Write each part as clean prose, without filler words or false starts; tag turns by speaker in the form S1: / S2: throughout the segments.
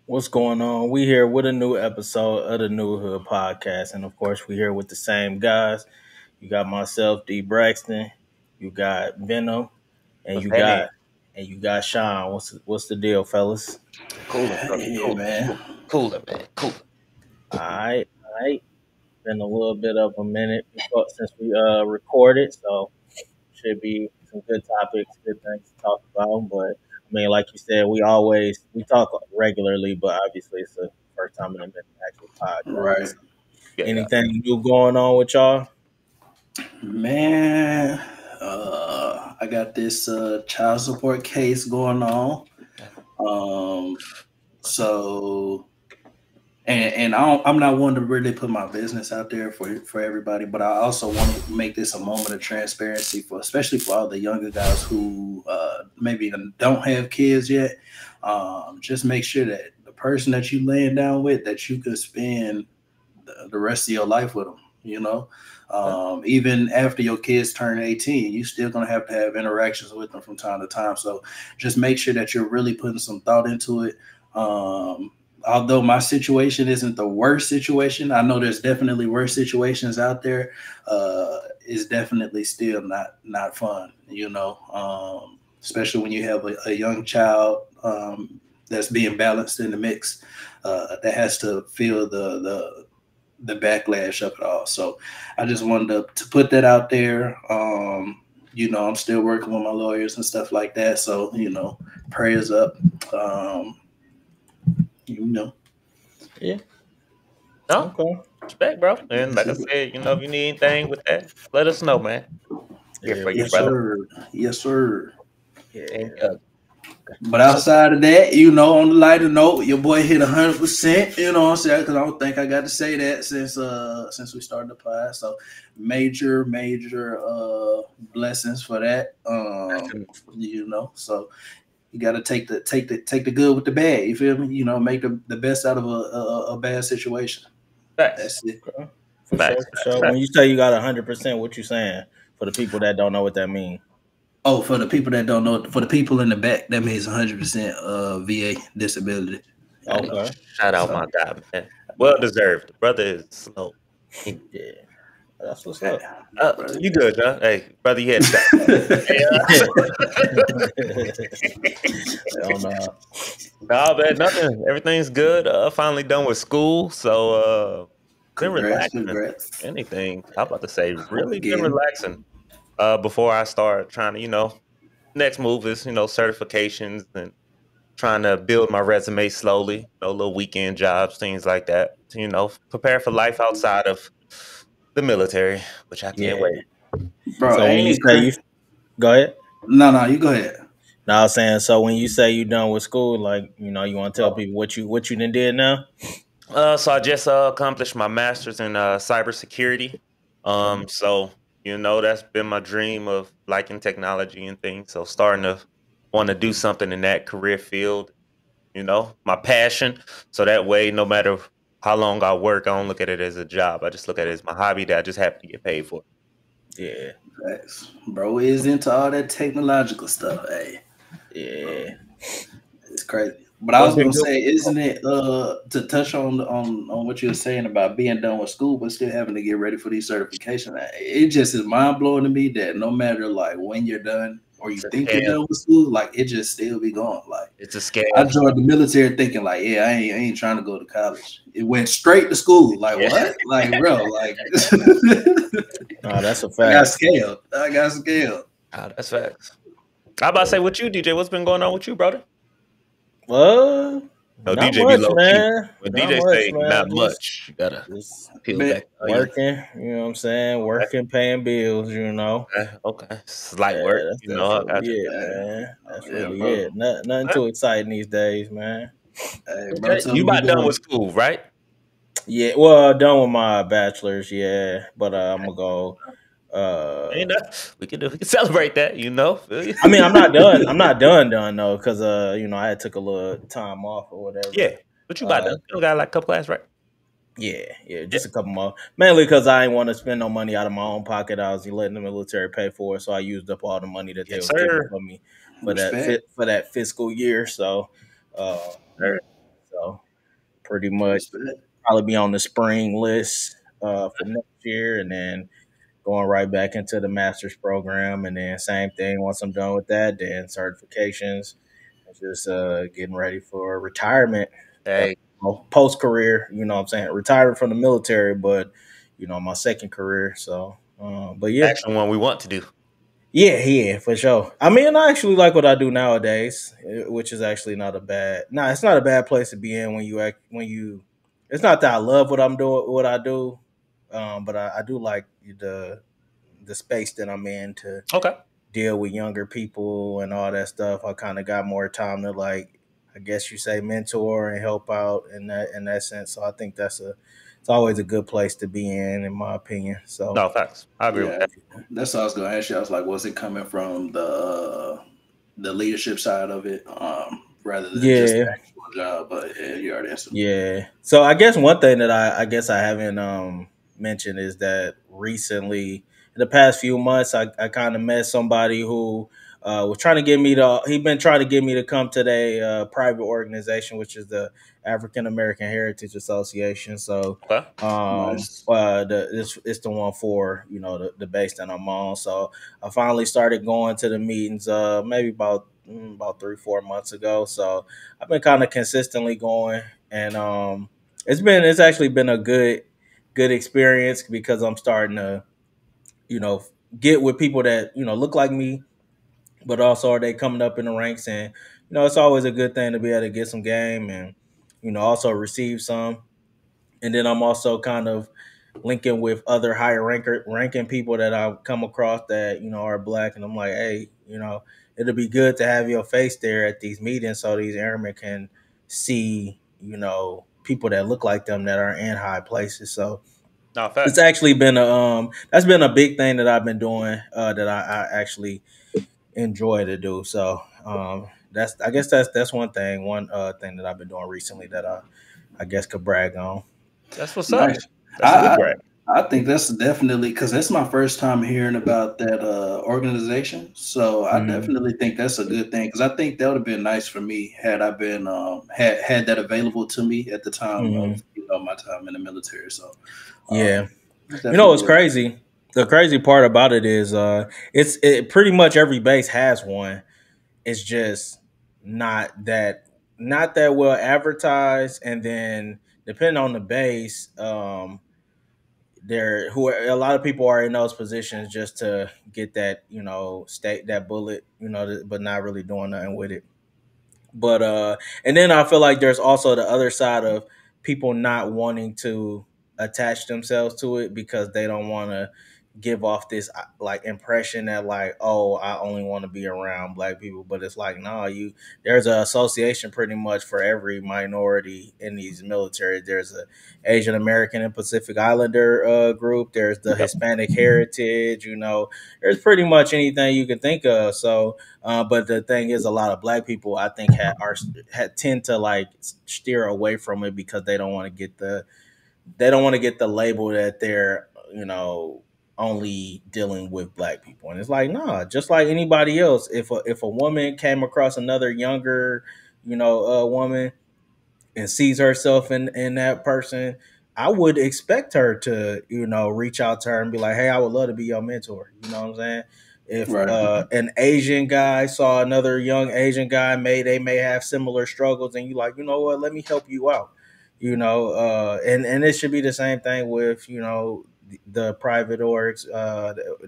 S1: What's going on? We here with a new episode of the New Hood Podcast, and of course, we here with the same guys. You got myself, D. Braxton. You got Venom, and
S2: What's
S1: you
S2: happening?
S1: got Shawn. What's the deal, fellas?
S2: Cooler, brother.
S3: Yeah,
S2: Cooler,
S3: man.
S2: cooler, man. Cooler.
S1: All right. Been a little bit of a minute since we recorded, so should be some good topics, good things to talk about. But I mean, like you said, we talk regularly, but obviously it's the first time in a minute actual podcast.
S3: Right.
S1: So
S2: Yeah.
S1: anything new going on with y'all?
S3: Man, I got this child support case going on. So I'm not one to really put my business out there for everybody, but I also want to make this a moment of transparency especially for all the younger guys who maybe don't have kids yet. Just make sure that the person that you laying down with, that you could spend the rest of your life with them. You know, even after your kids turn 18, you still gonna have to have interactions with them from time to time. So just make sure that you're really putting some thought into it. Although my situation isn't the worst situation, I know there's definitely worse situations out there. It's definitely still not fun, you know, especially when you have a young child that's being balanced in the mix, that has to feel the backlash of it all. So I just wanted to put that out there. You know, I'm still working with my lawyers and stuff like that. So, you know, prayers up. You know.
S1: Yeah.
S2: No,
S1: Okay.
S2: respect, bro. And like I said, you know, if you need anything with that, let us know, man. Here for you,
S3: Yes,
S2: brother.
S3: sir. Yes, sir.
S2: And,
S3: But outside of that, you know, on the lighter note, your boy hit 100%. You know what I'm saying? Because I don't think I got to say that since we started the pod. So major blessings for that. You know, so you got to take the good with the bad. You feel me? You know, make the best out of a bad situation.
S2: facts.
S3: That's it.
S1: Okay. For
S2: Facts,
S1: sure. When you say you got 100%, what you saying? For the people that don't know what that means.
S3: Oh, for the people that don't know, for the people in the back, that means 100% VA disability.
S1: Okay.
S2: Shout out my guy, man. Well deserved. The brother is slow.
S1: Yeah. That's what's up.
S2: You good, huh? Hey, brother, you had that.
S1: I don't know.
S2: No, man, nothing. Everything's good. Finally done with school, so been relaxing.
S3: Congrats.
S2: Anything? I'm about to say, really been
S3: Again.
S2: relaxing. Before I start trying to, you know, next move is, you know, certifications and trying to build my resume slowly. You know, little weekend jobs, things like that. To, you know, prepare for life outside of the military, which I can't wait.
S3: Bro,
S1: So when you say go ahead.
S3: No, you go ahead.
S1: No, I was saying, so when you say you done with school, like, you know, you want to tell people what you done did now?
S2: So I just accomplished my master's in cybersecurity. So you know that's been my dream of liking technology and things. So starting to want to do something in that career field, you know, my passion. So that way, no matter how long I work, I don't look at it as a job. I just look at it as my hobby that I just happen to get paid for.
S1: Yeah.
S3: Thanks. Bro is into all that technological stuff. Hey,
S1: Yeah.
S3: it's crazy. But I was gonna say, isn't it to touch on what you were saying about being done with school but still having to get ready for these certifications? It just is mind blowing to me that no matter like when you're done or you think you're done with school, like it just still be going. Like
S2: it's a scam.
S3: I joined the military thinking like, yeah, I ain't trying to go to college. It went straight to school. Like what? Like bro, like
S1: Oh, that's a fact.
S3: I got scaled.
S2: Oh, that's facts. I about to say, what you, DJ? What's been going on with you, brother?
S1: Well,
S2: no,
S1: not
S2: DJ
S1: much,
S2: be low
S1: man.
S2: key. When
S1: Not
S2: DJ
S1: much,
S2: say
S1: man.
S2: not much, you gotta peel back.
S1: Working, you know what I'm saying? Working, paying bills, you know.
S2: Okay. Slight work, you know.
S1: That's really it, man. That's really
S3: bro.
S1: it. Nothing too exciting these days, man.
S3: Hey, bro,
S2: you about done with school, right?
S1: Yeah, well, done with my bachelor's, yeah. But I'm gonna go.
S2: We can celebrate that, you know.
S1: I mean, I'm not done. I'm not done though, because you know, I had took a little time off or whatever.
S2: Yeah, but you about done. You got like a couple classes, right?
S1: Yeah,
S2: Yeah.
S1: just a couple more. Mainly because I didn't want to spend no money out of my own pocket. I was letting the military pay for it, so I used up all the money that they
S2: Yes,
S1: was giving
S2: sir.
S1: for me
S3: Respect.
S1: for that fiscal year. So, uh,
S2: Sir.
S1: so pretty much
S3: Respect.
S1: probably be on the spring list for next year, and then going right back into the master's program, and then same thing once I'm done with that, then certifications, and just getting ready for retirement,
S2: Hey,
S1: post career. You know, what I'm saying retired from the military, but my second career. So, but yeah,
S2: actually, one we want to do.
S1: yeah, for sure. I mean, I actually like what I do nowadays, which is actually not a bad. Nah, it's not a bad place to be in when you act when you. It's not that I love what I'm doing, what I do, but I do like the space that I'm in to
S2: Okay.
S1: deal with younger people and all that stuff. I kind of got more time to like, I guess you say, mentor and help out in that sense. So I think it's always a good place to be in my opinion. So
S2: No, facts. I agree with
S3: Yeah,
S2: that.
S3: that's what I was going to ask you. I was like, was it coming from the leadership side of it, rather than just the
S1: yeah,
S3: actual job? But yeah, you already answered.
S1: yeah. So I guess one thing that I guess I haven't mentioned is that recently in the past few months I kind of met somebody who was trying to get me to he been trying to get me to come to their private organization, which is the African American Heritage Association. So
S2: Okay.
S3: Nice.
S1: it's the one for the base that I'm on. So I finally started going to the meetings maybe about 3-4 months ago. So I've been kind of consistently going, and it's actually been a good experience because I'm starting to you know get with people that look like me, but also are they coming up in the ranks, and it's always a good thing to be able to get some game and also receive some, and then I'm also kind of linking with other ranking people that I've come across that are black, and I'm like, hey, it'll be good to have your face there at these meetings so these airmen can see people that look like them that are in high places. So
S2: No,
S1: it's
S2: facts.
S1: actually been a that's been a big thing that I've been doing that I actually enjoy to do. So that's I guess that's one thing that I've been doing recently that I guess could brag on.
S2: That's what's up.
S3: Nice.
S2: That's a good
S3: I
S2: brag.
S3: I think that's definitely because that's my first time hearing about that organization. So I
S1: Hmm.
S3: definitely think that's a good thing because I think that would have been nice for me had I been had that available to me at the time
S1: Hmm.
S3: of my time in the military. So
S1: Yeah.
S3: that's
S1: You know what's
S3: definitely
S1: crazy? The crazy part about it is it pretty much every base has one. It's just not that not that well advertised, and then depending on the base, there who a lot of people are in those positions just to get that state that bullet, but not really doing nothing with it. But and then I feel like there's also the other side of people not wanting to attach themselves to it because they don't want to give off this like impression that like, oh, I only want to be around black people. But it's like, no, there's an association pretty much for every minority in these military. There's a Asian American and Pacific Islander group. There's the
S2: Yep.
S1: Hispanic heritage. There's pretty much anything you can think of. So but the thing is, a lot of black people, I think, tend to like steer away from it because they don't want to get the label that they're only dealing with black people, and it's like, nah, just like anybody else. If a woman came across another younger, woman and sees herself in that person, I would expect her to, reach out to her and be like, "Hey, I would love to be your mentor." You know what I'm saying? If
S3: right.
S1: an Asian guy saw another young Asian guy, they may have similar struggles, and you like, you know what? Let me help you out. And it should be the same thing with the private orgs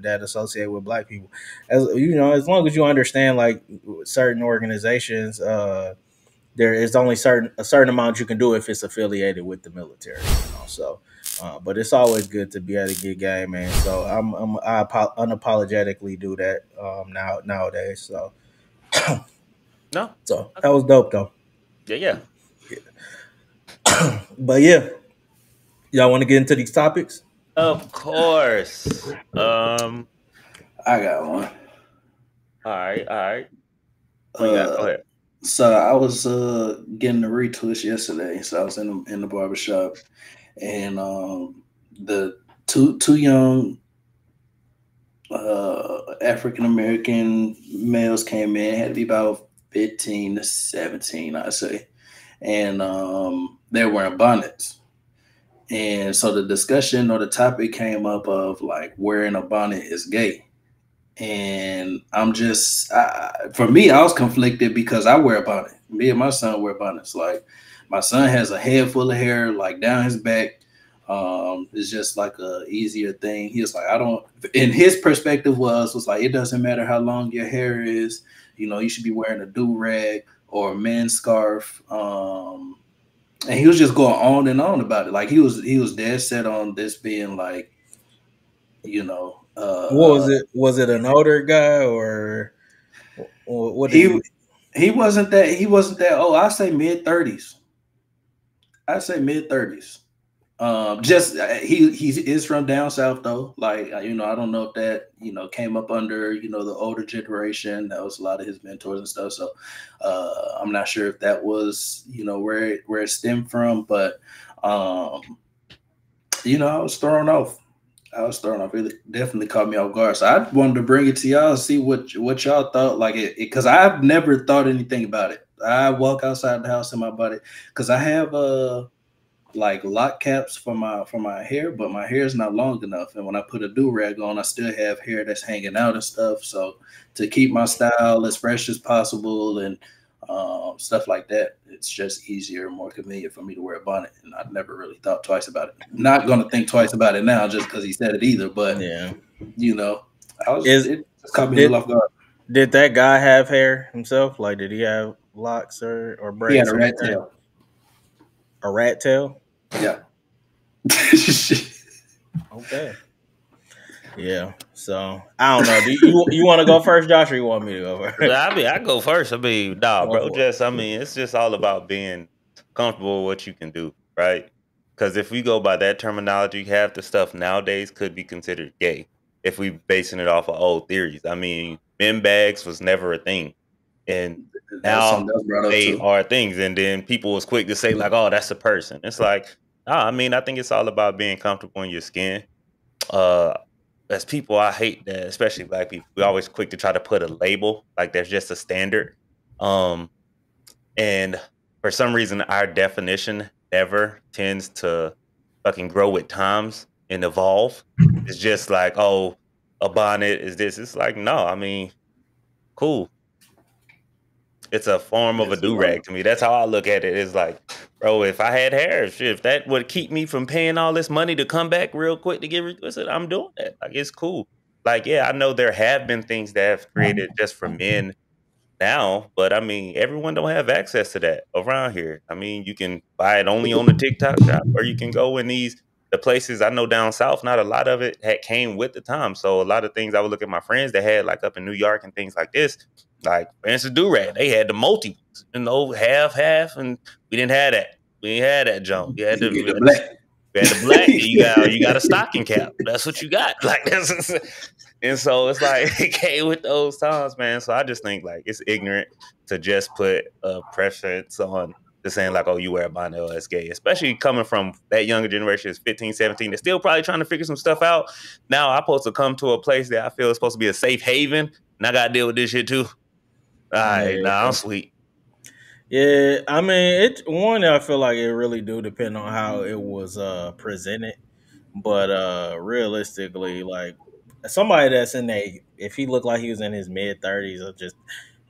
S1: that associate with black people. As long as you understand like certain organizations. There is only a certain amount you can do if it's affiliated with the military, So, but it's always good to be able to get game, man. So unapologetically do that nowadays. So,
S2: No.
S1: so that
S2: Okay.
S1: was dope though.
S2: Yeah, yeah.
S1: But yeah, y'all want to get into these topics?
S2: Of course.
S3: I got one.
S2: All right, all right. What you got?
S3: Uh,
S2: Go ahead.
S3: so I was getting a retwist yesterday. So I was in the barbershop, and the two young African American males came in. Had to be about 15 to 17, I say, and they're wearing bonnets. And so the discussion or the topic came up of like wearing a bonnet is gay. And for me, I was conflicted because I wear a bonnet. Me and my son wear bonnets. Like my son has a head full of hair, like down his back. It's just like a easier thing. He was like, I don't. In his perspective was like, it doesn't matter how long your hair is. You know, you should be wearing a do rag or a men's scarf. And he was just going on and on about it. Like he was dead set on this being like, you know,
S1: What was it? Was it an older guy or what did
S3: he
S1: he?
S3: he wasn't that old. I say mid 30s. Just he is from down south though. Like I don't know if that came up under the older generation. That was a lot of his mentors and stuff. So I'm not sure if that was where it stemmed from, but um, I was thrown off. It definitely caught me off guard. So I wanted to bring it to y'all, see what y'all thought. Like it, because I've never thought anything about it. I walk outside the house in my body because I have like lock caps for my hair, but my hair is not long enough. And when I put a do rag on, I still have hair that's hanging out and stuff. So to keep my style as fresh as possible and stuff like that, it's just easier, more convenient for me to wear a bonnet. And I've never really thought twice about it. Not gonna think twice about it now just because he said it either. But
S1: Yeah.
S3: you know,
S1: Is
S3: it just caught me a
S1: did
S3: little off guard.
S1: did that guy have hair himself? Like, did he have locks or
S3: He had
S1: braids
S3: a
S1: or
S3: rat
S1: anything?
S3: tail.
S1: A rat tail?
S3: Yeah.
S1: Okay. Yeah. So I don't know. Do you want to go first, Josh, or you want me to go first?
S2: I mean, I go first. I mean, nah,
S1: Go
S2: bro.
S1: for
S2: I mean, it's just all about being comfortable with what you can do, right? Because if we go by that terminology, half the stuff nowadays could be considered gay if we basing it off of old theories. I mean, men bags was never a thing, and
S3: That was
S2: now
S3: something that was brought up
S2: they
S3: too.
S2: are things. And then people was quick to say like, "Oh, that's a person." It's like, nah, I mean, I think it's all about being comfortable in your skin. uh as people, I hate that, especially black people. We always quick to try to put a label, like there's just a standard. Um, and for some reason, our definition never tends to fucking grow with times and evolve. It's just like, oh, a bonnet is this. It's like, no, I mean, cool. It's a form of a
S3: Yes,
S2: do rag to me. That's how I look at it. It's like, bro, if I had hair, shit, if that would keep me from paying all this money to come back real quick to get retwisted, I'm doing that. Like, it's cool. Like, yeah, I know there have been things that have created just for men now, but I mean, everyone don't have access to that around here. I mean, you can buy it only on the TikTok shop, or you can go in the places I know down south. Not a lot of it had came with the time, so a lot of things I would look at my friends that had like up in New York and things like this, like for instance, Durag, they had the multi ones, half half, and we didn't have that. We didn't have that junk. We had
S3: you get the
S2: the
S3: black.
S2: we had the black. You got a stocking cap. That's what you got. Like that's and so it's like it came with those times, man. So I just think like it's ignorant to just put a preference on just saying like, oh, you wear a bonnet, oh, that's gay. Especially coming from that younger generation, is 15, 17. They're still probably trying to figure some stuff out. Now I'm supposed to come to a place that I feel is supposed to be a safe haven, and I gotta deal with this shit too. All right, nah, I'm
S1: it.
S2: sweet.
S1: Yeah, I mean, I feel like it really do depend on how it was presented, but realistically, like somebody that's in a if he looked like he was in his mid 30s, or just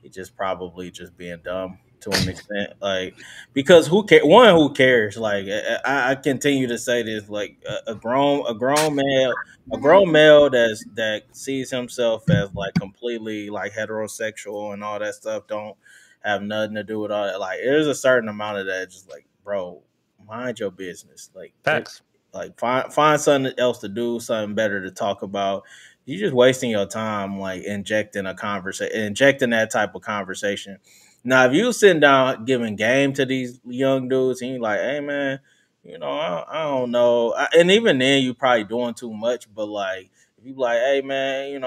S1: he just probably just being dumb to an extent, like because who cares? Like I continue to say this, like a grown male that sees himself as like completely like heterosexual and all that stuff don't have nothing to do with all that. Like there's a certain amount of that, just like, bro, mind your business. Like
S2: Facts.
S1: like find something else to do, something better to talk about. You're just wasting your time like injecting that type of conversation. Now, if you sitting down giving game to these young dudes and you like, hey man, I don't know, and even then you probably doing too much. But like, if you like, hey man,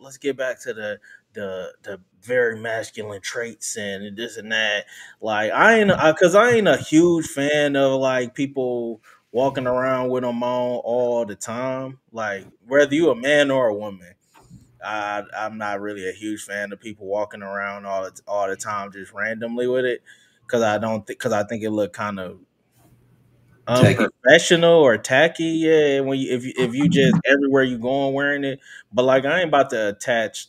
S1: let's get back to the very masculine traits and this and that. Like I ain't, cause I ain't a huge fan of like people walking around with them on all the time. Like whether you a man or a woman, I'm not really a huge fan of people walking around all the time just randomly with it because I don't because I think it look kind of
S3: Take it.
S1: unprofessional or tacky. Yeah, when you if you just everywhere you going wearing it, but like I ain't about to attach.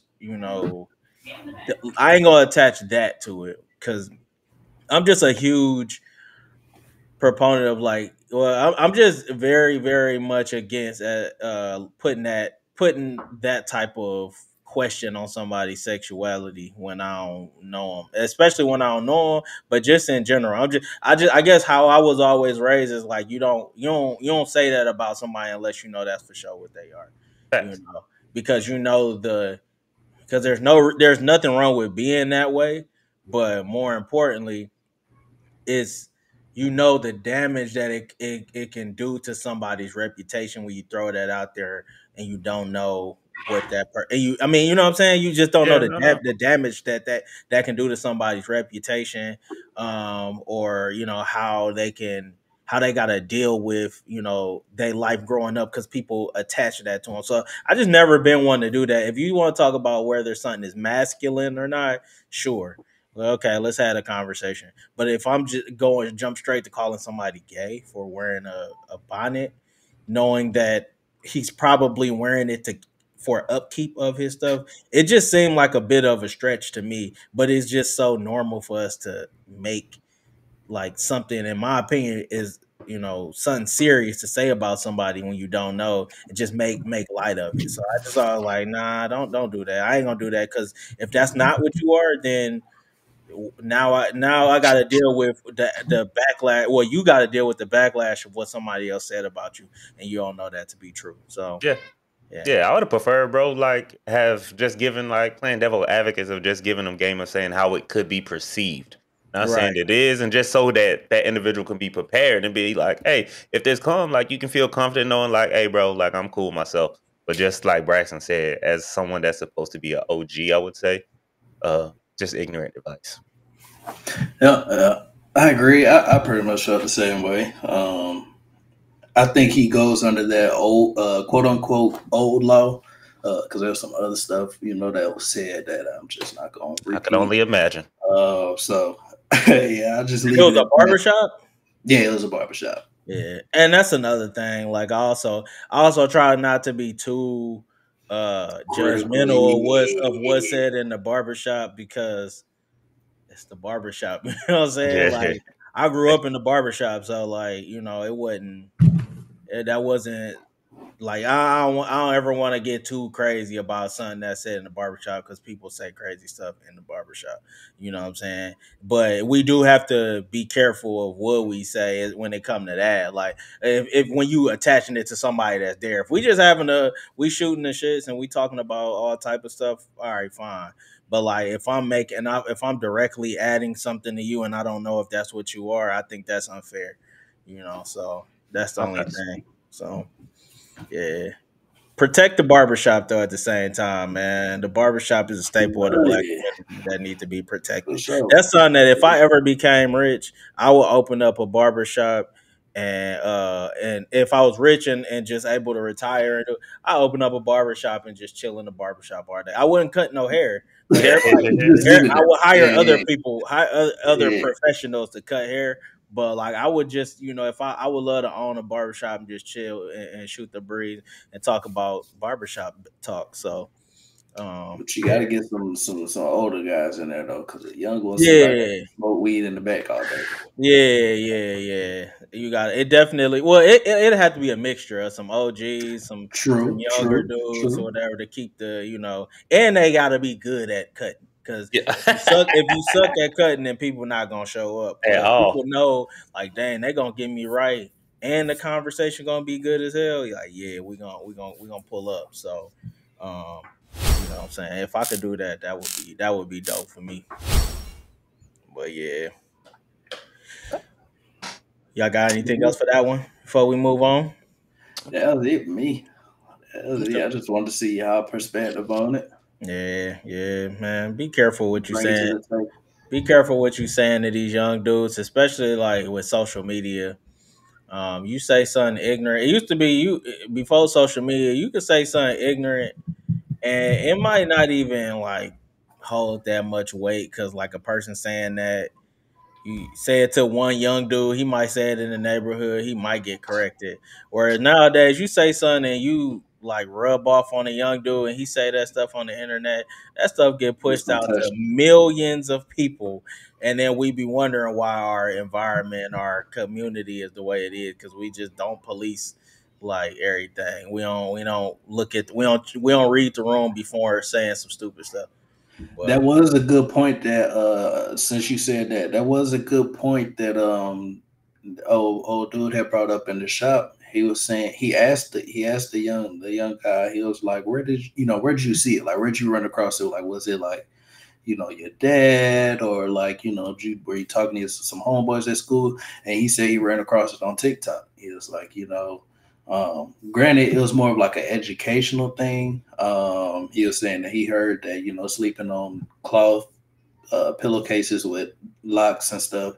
S1: I ain't gonna attach that to it because I'm just a huge proponent of like I'm just very very much against putting that type of question on somebody's sexuality when I don't know them, especially when I don't know them, but just in general. I guess how I was always raised is like you don't say that about somebody unless you know that's for sure what they are, you
S2: Facts.
S1: know, because you know because there's nothing wrong with being that way, but more importantly it's the damage that it can do to somebody's reputation when you throw that out there and you don't know what and you I mean you know what I'm saying you just don't know
S2: Yeah, no, no.
S1: the damage that can do to somebody's reputation or how they got to deal with their life growing up because people attach that to them. So I just never been one to do that. If you want to talk about whether something is masculine or not, sure. Well, okay, let's have a conversation. But if I'm just going jump straight to calling somebody gay for wearing a bonnet, knowing that he's probably wearing it to for upkeep of his stuff, it just seemed like a bit of a stretch to me. But it's just so normal for us to make like something, in my opinion, is something serious to say about somebody when you don't know and just make light of it. So I just was like, nah, don't do that. I ain't gonna do that because if that's not what you are, then now I got to deal with the backlash. Well, you got to deal with the backlash of what somebody else said about you, and you don't know that to be true. So
S2: Yeah.
S1: yeah,
S2: Yeah, I would have preferred, bro, like have just given like playing devil advocates of just giving them game of saying how it could be perceived. Not
S1: right.
S2: saying it is, and just so that that individual can be prepared and be like, hey, if this come, like you can feel confident knowing, like, hey, bro, like I'm cool with myself. But just like Braxton said, as someone that's supposed to be an OG, I would say, uh, just ignorant advice.
S3: Yeah, I agree. I pretty much felt the same way. I think he goes under that old, quote unquote, old law, because there's some other stuff, that was said that I'm just not going to
S2: I could
S3: repeat.
S2: only imagine.
S3: So, yeah, I'll just
S1: It
S3: leave
S1: was
S3: it
S1: a
S3: at that.
S1: barbershop.
S3: Yeah, it was a barbershop.
S1: Yeah, and that's another thing. Like I also try not to be too judgmental of
S3: Critically,
S1: what's said in the barbershop because it's the barbershop. You know what I'm saying?
S2: Yeah.
S1: Like I grew up in the barbershop, so like it wasn't that wasn't like I don't ever want to get too crazy about something that's said in the barbershop because people say crazy stuff in the barbershop. You know what I'm saying? But we do have to be careful of what we say when it come to that. Like if when you attaching it to somebody that's there. If we just we shooting the shits and we talking about all type of stuff, all right, fine. But like if I'm directly adding something to you and I don't know if that's what you are, I think that's unfair. So that's the only
S2: Okay.
S1: thing. So yeah. Protect the barbershop though at the same time, man. The barbershop is a staple of the black
S3: yeah,
S1: community that need to be
S3: for
S1: protected.
S3: sure.
S1: That's something that if I ever became rich, I would open up a barbershop and if I was rich and just able to retire, I open up a barbershop and just chill in the barbershop all day. I wouldn't cut no hair, but everybody
S3: Just leave it
S1: I
S3: there.
S1: would hire other
S3: Yeah,
S1: people, other
S3: yeah.
S1: professionals to cut hair. But like I would just, if I would love to own a barbershop and just chill and shoot the breeze and talk about barbershop talk. So,
S3: But you got
S1: yeah,
S3: to get some older guys in there though, because the young ones seem like they
S1: yeah,
S3: smoke weed in the back all day.
S1: yeah. You got it. Definitely. Well, it had to be a mixture of some OGs, some
S3: True,
S1: younger
S3: true,
S1: dudes or
S3: true.
S1: whatever to keep and they got to be good at cutting. Because
S2: Yeah.
S1: if you suck at cutting, then people not gonna show up. But
S2: At
S1: if people
S2: all.
S1: know, like, dang, they gonna get me right, and the conversation gonna be good as hell. You're like, yeah, we gonna pull up. So, um, what I'm saying, if I could do that, that would be dope for me. But yeah, y'all got anything else for that one before we move on?
S3: That was it for me. That was it.
S1: Okay.
S3: I just wanted to see y'all perspective on it.
S1: Yeah, man. Be careful what you
S3: Bring it to
S1: saying.
S3: the table.
S1: Be careful what you saying to these young dudes, especially like with social media. You say something ignorant. It used to be you before social media. You could say something ignorant, and it might not even like hold that much weight because like a person saying that you say it to one young dude, he might say it in the neighborhood, he might get corrected. Whereas nowadays, you say something and you like rub off on a young dude, and he say that stuff on the internet, that stuff get
S3: It's
S1: pushed
S3: gonna
S1: out
S3: touch.
S1: to millions of people, and then we be wondering why our environment, our community is the way it is because we just don't police like everything. We don't look at we don't read the room before saying some stupid stuff.
S3: That
S1: But
S3: was a good point that since you said that, that was a good point that old dude had brought up in the shop. He was saying he asked the young guy, he was like, where did where did you see it? Like where did you run across it? Like was it like, your dad or like, were you talking to some homeboys at school? And he said he ran across it on TikTok. He was like, granted, it was more of like an educational thing. He was saying that he heard that, sleeping on cloth pillowcases with locks and stuff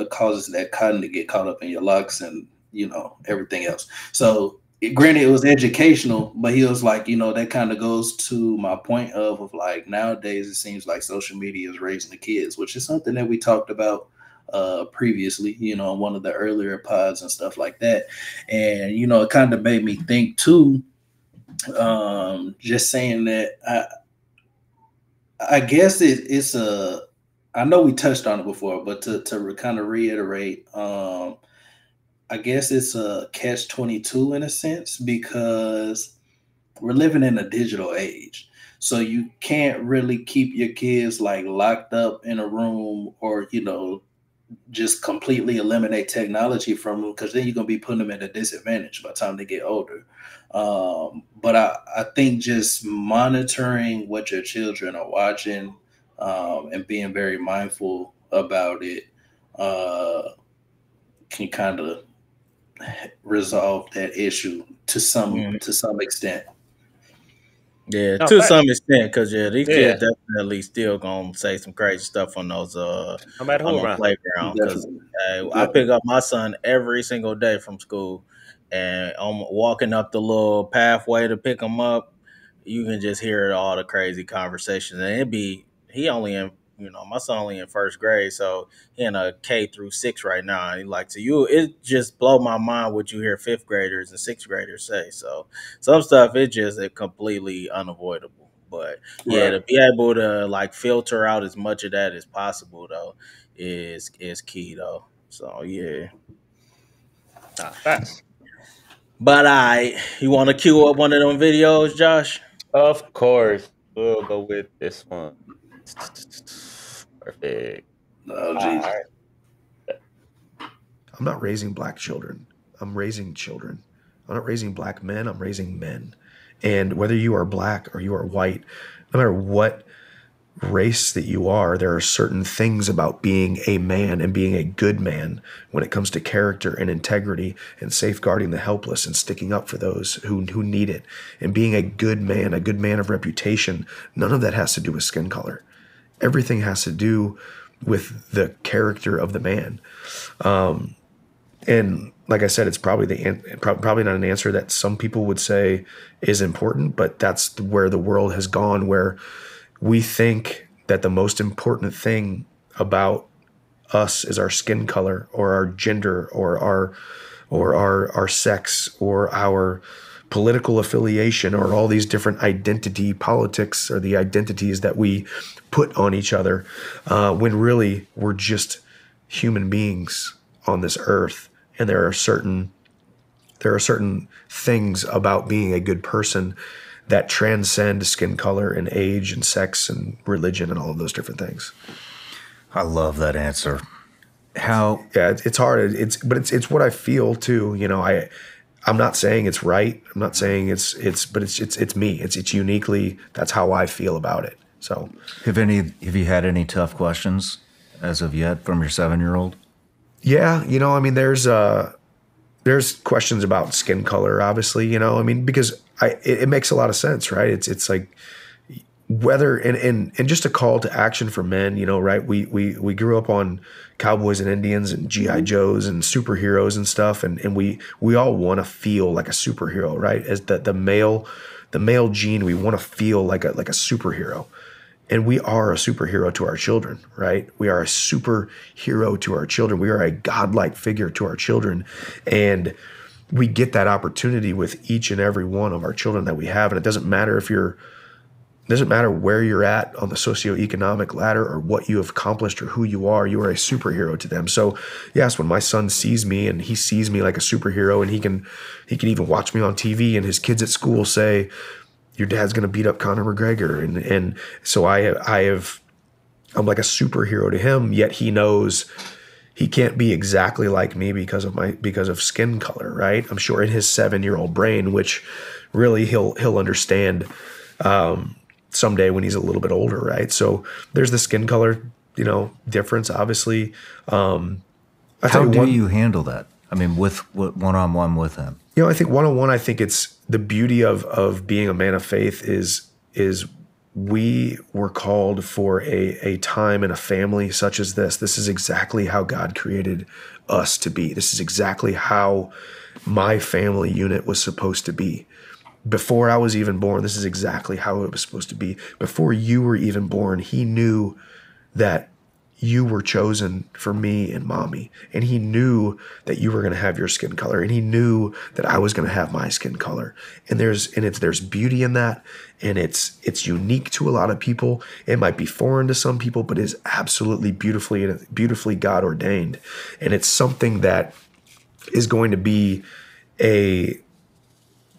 S3: causes that cotton to get caught up in your locks and, everything else. So granted, it was educational, but he was like, that kind of goes to my point of like nowadays it seems like social media is raising the kids, which is something that we talked about previously, in one of the earlier pods and stuff like that. And, it kind of made me think too, just saying that I guess it's a, I know we touched on it before, but to kind of reiterate, I guess it's a catch-22 in a sense because we're living in a digital age. So you can't really keep your kids like locked up in a room or, just completely eliminate technology from them because then you're going to be putting them at a disadvantage by the time they get older. But I think just monitoring what your children are watching and being very mindful about it can kind of resolve that issue to some extent.
S1: yeah,
S2: No,
S1: to
S2: fact.
S1: some extent, because these
S2: Yeah,
S1: kids definitely still gonna say some crazy stuff on those
S2: no matter who around.
S1: playground. Because
S3: Definitely,
S1: I pick
S3: definitely,
S1: up my son every single day from school, and I'm walking up the little pathway to pick him up. You can just hear all the crazy conversations, and it be he only in my son only in first grade, so he in a K through 6 right now. And like to you, it just blow my mind what you hear fifth graders and sixth graders say. So some stuff is just completely unavoidable. But yeah,
S3: right.
S1: to be able to like filter out as much of that as possible though is key though. So yeah.
S2: Nah, facts.
S1: But you want to cue up one of them videos, Josh?
S2: Of course, we'll go with this one. Perfect.
S3: Oh,
S2: All
S3: Jesus.
S2: right.
S4: I'm not raising black children. I'm raising children. I'm not raising black men. I'm raising men. And whether you are black or you are white, no matter what race that you are, there are certain things about being a man and being a good man when it comes to character and integrity and safeguarding the helpless and sticking up for those who need it and being a good man of reputation. None of that has to do with skin color. Everything has to do with the character of the man. And like I said, it's probably not an answer that some people would say is important, but that's where the world has gone, where we think that the most important thing about us is our skin color or our gender or our sex or our political affiliation or all these different identity politics or the identities that we put on each other, when really we're just human beings on this earth. And there are certain things about being a good person that transcend skin color and age and sex and religion and all of those different things.
S5: I love that answer. How
S4: Yeah, it's hard. It's what I feel too. I'm not saying it's right. I'm not saying but it's me. It's uniquely, that's how I feel about it. So
S5: have you had any tough questions as of yet from your 7-year-old?
S4: yeah, I mean, there's questions about skin color, obviously, because it makes a lot of sense, right? It's like whether and just a call to action for men, you know, right? We grew up on cowboys and Indians and GI Joes and superheroes and stuff, and we all want to feel like a superhero, right? As the male gene, we want to feel like a superhero. And we are a superhero to our children, right? We are a superhero to our children. We are a godlike figure to our children. And we get that opportunity with each and every one of our children that we have. And it doesn't matter where you're at on the socioeconomic ladder or what you have accomplished or who you are a superhero to them. So yes, when my son sees me and he sees me like a superhero, and he can even watch me on TV, and his kids at school say, your dad's going to beat up Conor McGregor. And so I'm like a superhero to him, yet he knows he can't be exactly like me because of skin color, right? I'm sure in his 7-year-old brain, which really he'll understand someday when he's a little bit older, right? So there's the skin color, you know, difference, obviously.
S5: How do you handle that? I mean, with one-on-one with him?
S4: You know, I think one-on-one, I think it's the beauty of being a man of faith is we were called for a time and a family such as this. This is exactly how God created us to be. This is exactly how my family unit was supposed to be. Before I was even born, this is exactly how it was supposed to be. Before you were even born, he knew that you were chosen for me and mommy. And he knew that you were going to have your skin color. And he knew that I was going to have my skin color. And there's beauty in that. And it's unique to a lot of people. It might be foreign to some people, but it's absolutely beautifully God ordained. And it's something that is going to be a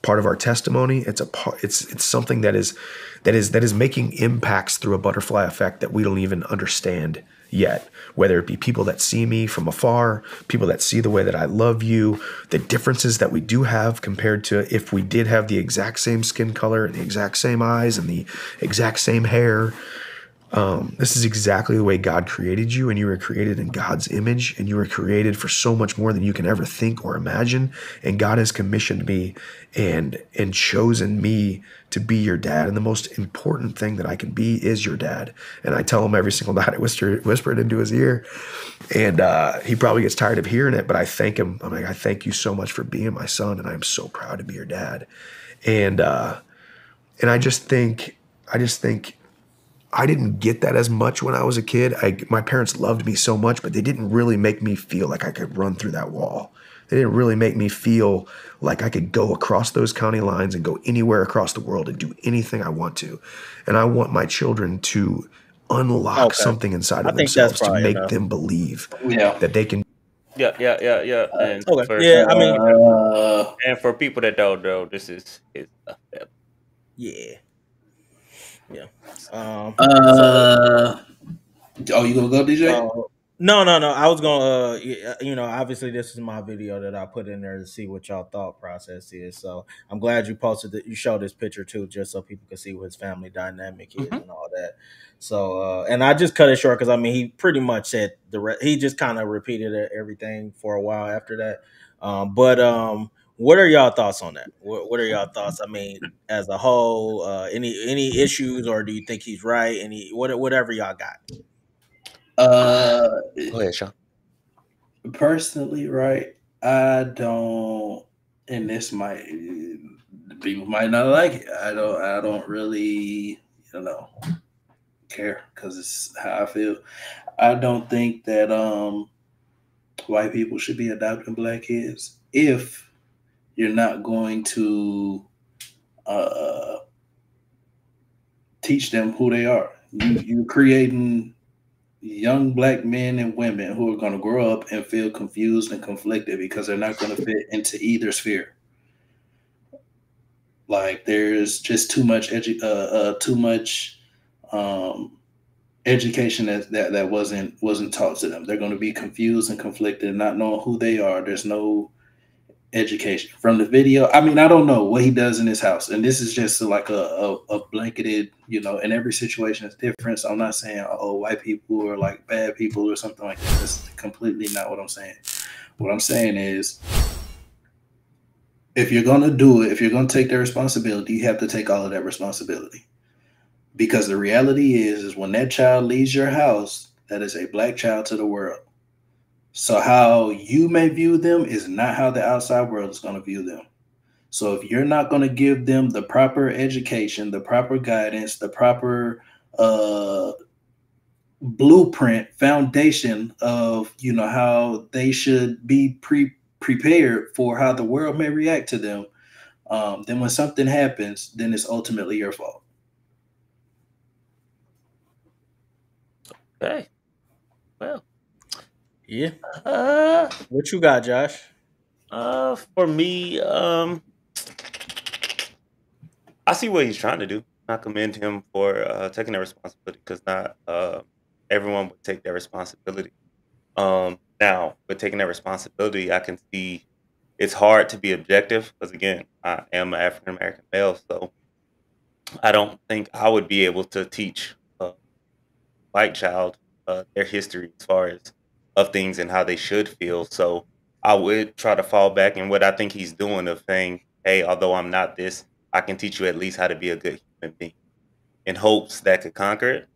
S4: part of our testimony. It's something that is making impacts through a butterfly effect that we don't even understand yet, whether it be people that see me from afar, people that see the way that I love you, the differences that we do have compared to if we did have the exact same skin color and the exact same eyes and the exact same hair. This is exactly the way God created you, and you were created in God's image, and you were created for so much more than you can ever think or imagine. And God has commissioned me and chosen me to be your dad. And the most important thing that I can be is your dad. And I tell him every single night, I whisper it into his ear, and he probably gets tired of hearing it, but I thank him. I'm like, I thank you so much for being my son, and I'm so proud to be your dad. And I just think I didn't get that as much when I was a kid. My parents loved me so much, but they didn't really make me feel like I could run through that wall. They didn't really make me feel like I could go across those county lines and go anywhere across the world and do anything I want to. And I want my children to unlock something inside of themselves to make them believe that they can.
S2: Yeah. And and for people that don't know, this is his family.
S1: Yeah.
S3: Oh, you gonna go, DJ?
S1: No. I was gonna, obviously this is my video that I put in there to see what y'all thought process is. So I'm glad you posted that. You showed this picture too, just so people can see what his family dynamic is and all that. So, and I just cut it short because I mean he pretty much said he just kind of repeated everything for a while after that. What are y'all thoughts on that? What are y'all thoughts? I mean, as a whole, any issues, or do you think he's right? Whatever y'all got.
S2: Go ahead, Shawn.
S3: Personally, right? I don't, and this might people might not like it. I don't really, care because it's how I feel. I don't think that white people should be adopting black kids if you're not going to teach them who they are. You're creating young black men and women who are going to grow up and feel confused and conflicted because they're not going to fit into either sphere. Like there's just too much education that wasn't taught to them. They're going to be confused and conflicted, not knowing who they are. There's no education from the video. I mean, I don't know what he does in his house, and this is just like a blanketed, and every situation is different. So I'm not saying white people are like bad people or something like that. That's completely not what I'm saying. What I'm saying is, if you're gonna do it, if you're gonna take the responsibility, you have to take all of that responsibility. Because the reality is when that child leaves your house, that is a black child to the world. So how you may view them is not how the outside world is going to view them. So if you're not going to give them the proper education, the proper guidance, the proper uh, blueprint, foundation of how they should be prepared for how the world may react to them, then when something happens, then it's ultimately your fault.
S2: Okay. Well,
S1: Yeah.
S2: uh,
S1: What you got, Josh?
S2: for me, I see what he's trying to do. I commend him for taking that responsibility because not everyone would take that responsibility. Now, with taking that responsibility, I can see it's hard to be objective because, again, I am an African American male, so I don't think I would be able to teach a white child their history as far as of things and how they should feel. So I would try to fall back in what I think he's doing of saying, "Hey, although I'm not this, I can teach you at least how to be a good human being." In hopes that could conquer it.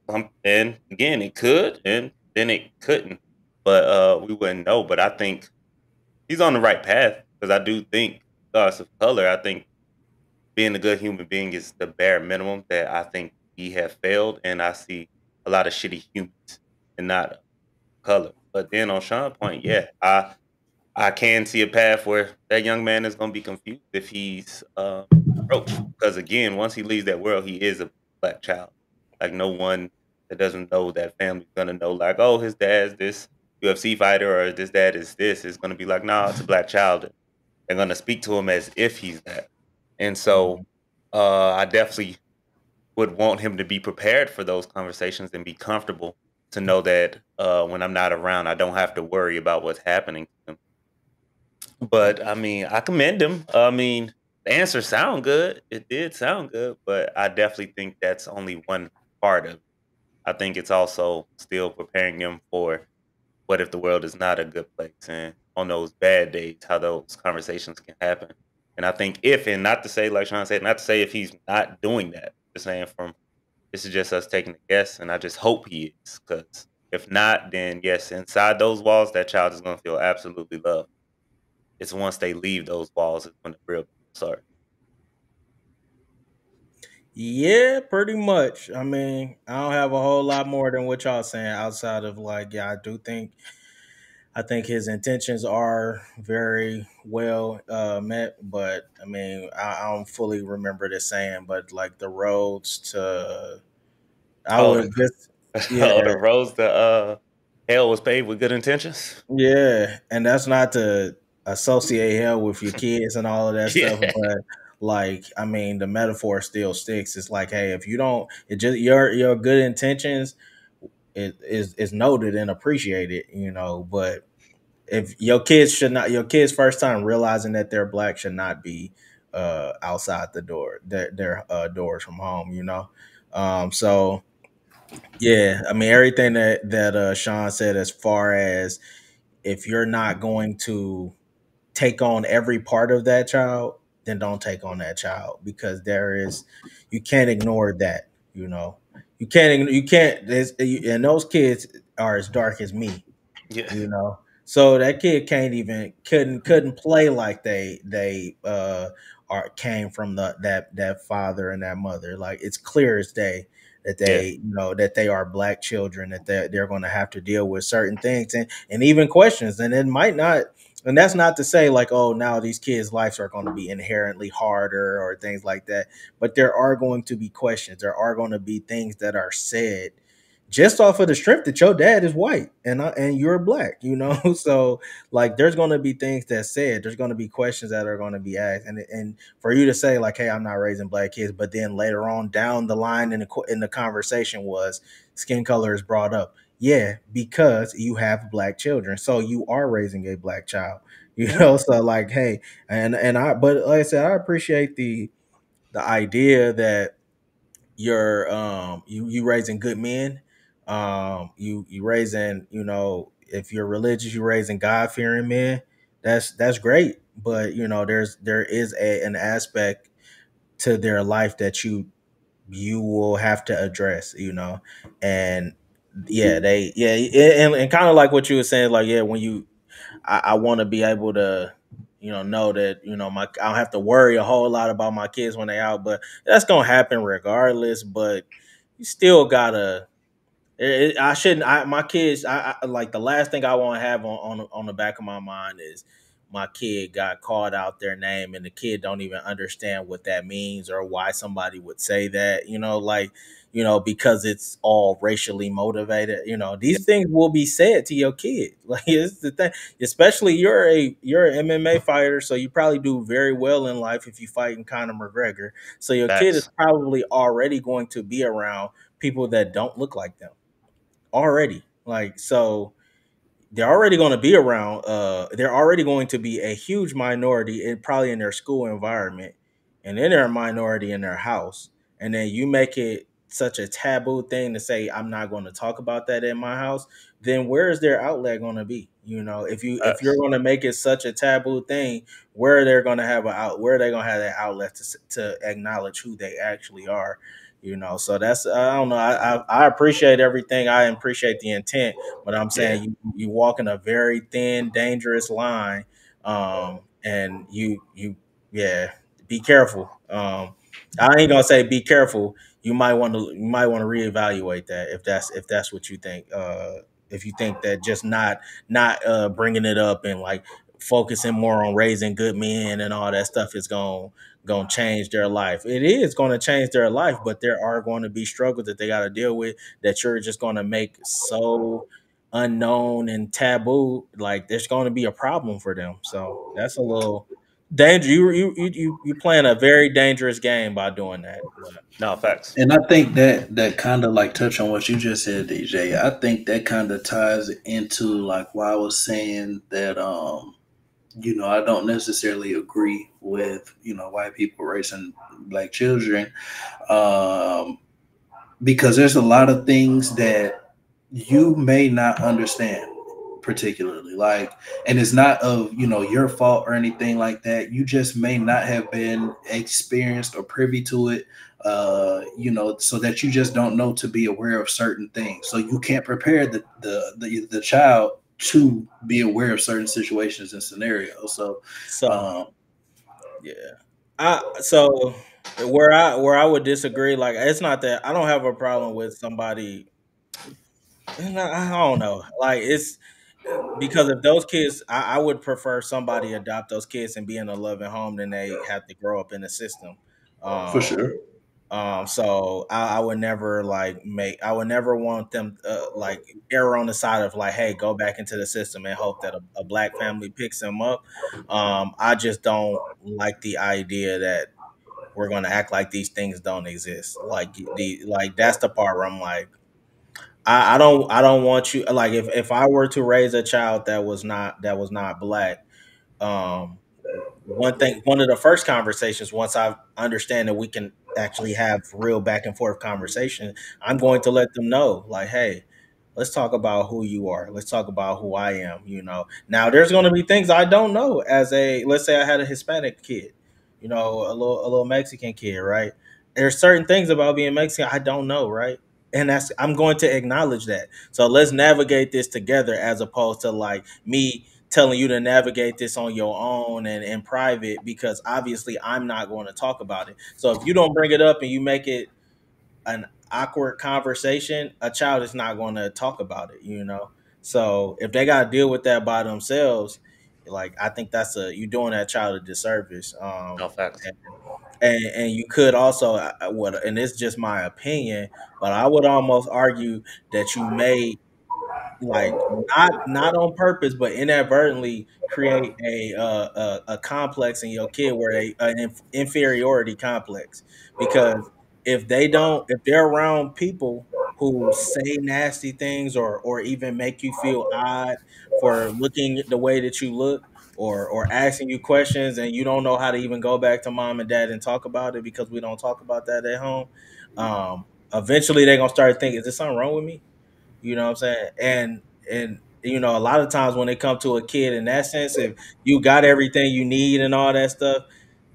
S2: And again, it could, and then it couldn't. But we wouldn't know. But I think he's on the right path because I do think, regardless of color, I think being a good human being is the bare minimum that I think we have failed. And I see a lot of shitty humans and not color. But then on Sean's point, yeah, I can see a path where that young man is going to be confused if he's approached. Because again, once he leaves that world, he is a black child. Like no one that doesn't know that family's going to know, like, oh, his dad's this UFC fighter or this dad is this. Is going to be like, nah, it's a black child. They're going to speak to him as if he's that. And so I definitely would want him to be prepared for those conversations and be comfortable to know that when I'm not around, I don't have to worry about what's happening to him. But I mean, I commend him. I mean, the answers sound good. It did sound good, but I definitely think that's only one part of it. I think it's also still preparing him for what if the world is not a good place and on those bad days, how those conversations can happen. And I think if, and not to say, like Sean said, not to say if he's not doing that, just saying from this is just us taking a guess, and I just hope he is, because if not, then yes, inside those walls, that child is going to feel absolutely loved. It's once they leave those walls is when the real start.
S1: Yeah, pretty much. I mean, I don't have a whole lot more than what y'all saying outside of like, yeah, I think his intentions are very well met, but I mean, I don't fully remember the saying, but like the roads to, I
S2: Oh,
S1: would just, yeah,
S2: oh, the rose, the hell was paved with good intentions.
S1: yeah, and that's not to associate hell with your kids and all of that stuff,
S2: Yeah,
S1: but like, I mean, the metaphor still sticks. It's like, hey, if you don't, it just your good intentions is noted and appreciated, but if your kids first time realizing that they're black should not be outside the door their doors from home, so yeah, I mean everything that Shawn said as far as if you're not going to take on every part of that child, then don't take on that child because you can't ignore that, you can't and those kids are as dark as me,
S2: yeah,
S1: so that kid can't even couldn't play like they are came from that father and that mother. Like it's clear as day that
S2: yeah,
S1: that they are black children, that they're going to have to deal with certain things and even questions, and it might not. And that's not to say like, oh, now these kids' lives are going to be inherently harder or things like that. But there are going to be questions. There are going to be things that are said just off of the strength that your dad is white and you're black, so like there's going to be things that said, there's going to be questions that are going to be asked, and for you to say like, hey, I'm not raising black kids, but then later on down the line in the conversation was skin color is brought up. Yeah, because you have black children, so you are raising a black child,
S3: Yeah.
S1: so like, hey, and I but like I said, I appreciate the idea that you raising good men, you raising, if you're religious, you raising God-fearing men. That's great, but there is an aspect to their life that you you will have to address, and yeah, and kind of like what you were saying, like, yeah, when I want to be able to, know that, I don't have to worry a whole lot about my kids when they out, but that's gonna happen regardless. But you still gotta. I shouldn't. My kids. Like the last thing I want to have on the back of my mind is my kid got called out their name and the kid don't even understand what that means or why somebody would say that. Like, because it's all racially motivated. These things will be said to your kid. Like, it's the thing. Especially you're an MMA fighter, so you probably do very well in life if you fight in Conor McGregor. So your kid is
S2: Facts.
S1: probably already going to be around people that don't look like them already. Like, so they're already going to be around. They're already going to be a huge minority probably in their school environment, and then they're a minority in their house. And then you make it such a taboo thing to say, I'm not going to talk about that in my house. Then where is their outlet going to be? If you're
S2: Facts.
S1: going to make it such a taboo thing, where they're going to have where are they going to have that outlet to acknowledge who they actually are? So that's, I don't know. I appreciate everything. I appreciate the intent, but I'm
S2: Yeah.
S1: saying you walk in a very thin, dangerous line, and yeah, be careful. I ain't gonna say be careful. You might want to reevaluate that if that's what you think. If you think that just not bringing it up and like focusing more on raising good men and all that stuff is going to change their life. It is going to change their life, but there are going to be struggles that they got to deal with that you're just going to make so unknown and taboo. Like, there's going to be a problem for them. So that's a little danger. You playing a very dangerous game by doing that. But
S2: No, facts.
S3: And I think that kind of like touch on what you just said, DJ. I think that kind of ties into like why I was saying that I don't necessarily agree with white people raising black children, um, because there's a lot of things that you may not understand particularly, like, and it's not of your fault or anything like that. You just may not have been experienced or privy to it, so that you just don't know to be aware of certain things, so you can't prepare the child to be aware of certain situations and scenarios. So
S1: so
S3: um
S1: yeah, so where I would disagree, like, it's not that I don't have a problem with somebody. I don't know. Like, it's because if those kids, I would prefer somebody adopt those kids and be in a loving home than they have to grow up in the system.
S3: for
S1: Um,
S3: sure.
S1: so I would never I would never want them like err on the side of like, hey, go back into the system and hope that a black family picks them up. I just don't like the idea that we're going to act like these things don't exist. Like that's the part where I'm like, I don't want you, like, if I were to raise a child that was not black, um one of the first conversations, once I understand that we can actually have real back and forth conversation, I'm going to let them know, like, hey, let's talk about who you are. Let's talk about who I am. Now there's going to be things I don't know. Let's say I had a Hispanic kid, a little Mexican kid, right? There's certain things about being Mexican I don't know, right? And I'm going to acknowledge that. So let's navigate this together, as opposed to like me telling you to navigate this on your own and in private, because obviously I'm not going to talk about it. So if you don't bring it up and you make it an awkward conversation, a child is not going to talk about it. So if they got to deal with that by themselves, like, I think you're doing that child a disservice.
S2: No, facts.
S1: And you could also, and it's just my opinion, but I would almost argue that you may, like, not on purpose, but inadvertently create a complex in your kid, where an inferiority complex, because if they're around people who say nasty things, or even make you feel odd for looking the way that you look, or asking you questions, and you don't know how to even go back to mom and dad and talk about it, because we don't talk about that at home. Eventually they're gonna start thinking, is there something wrong with me? You know what I'm saying? And a lot of times when it comes to a kid in that sense, if you got everything you need and all that stuff,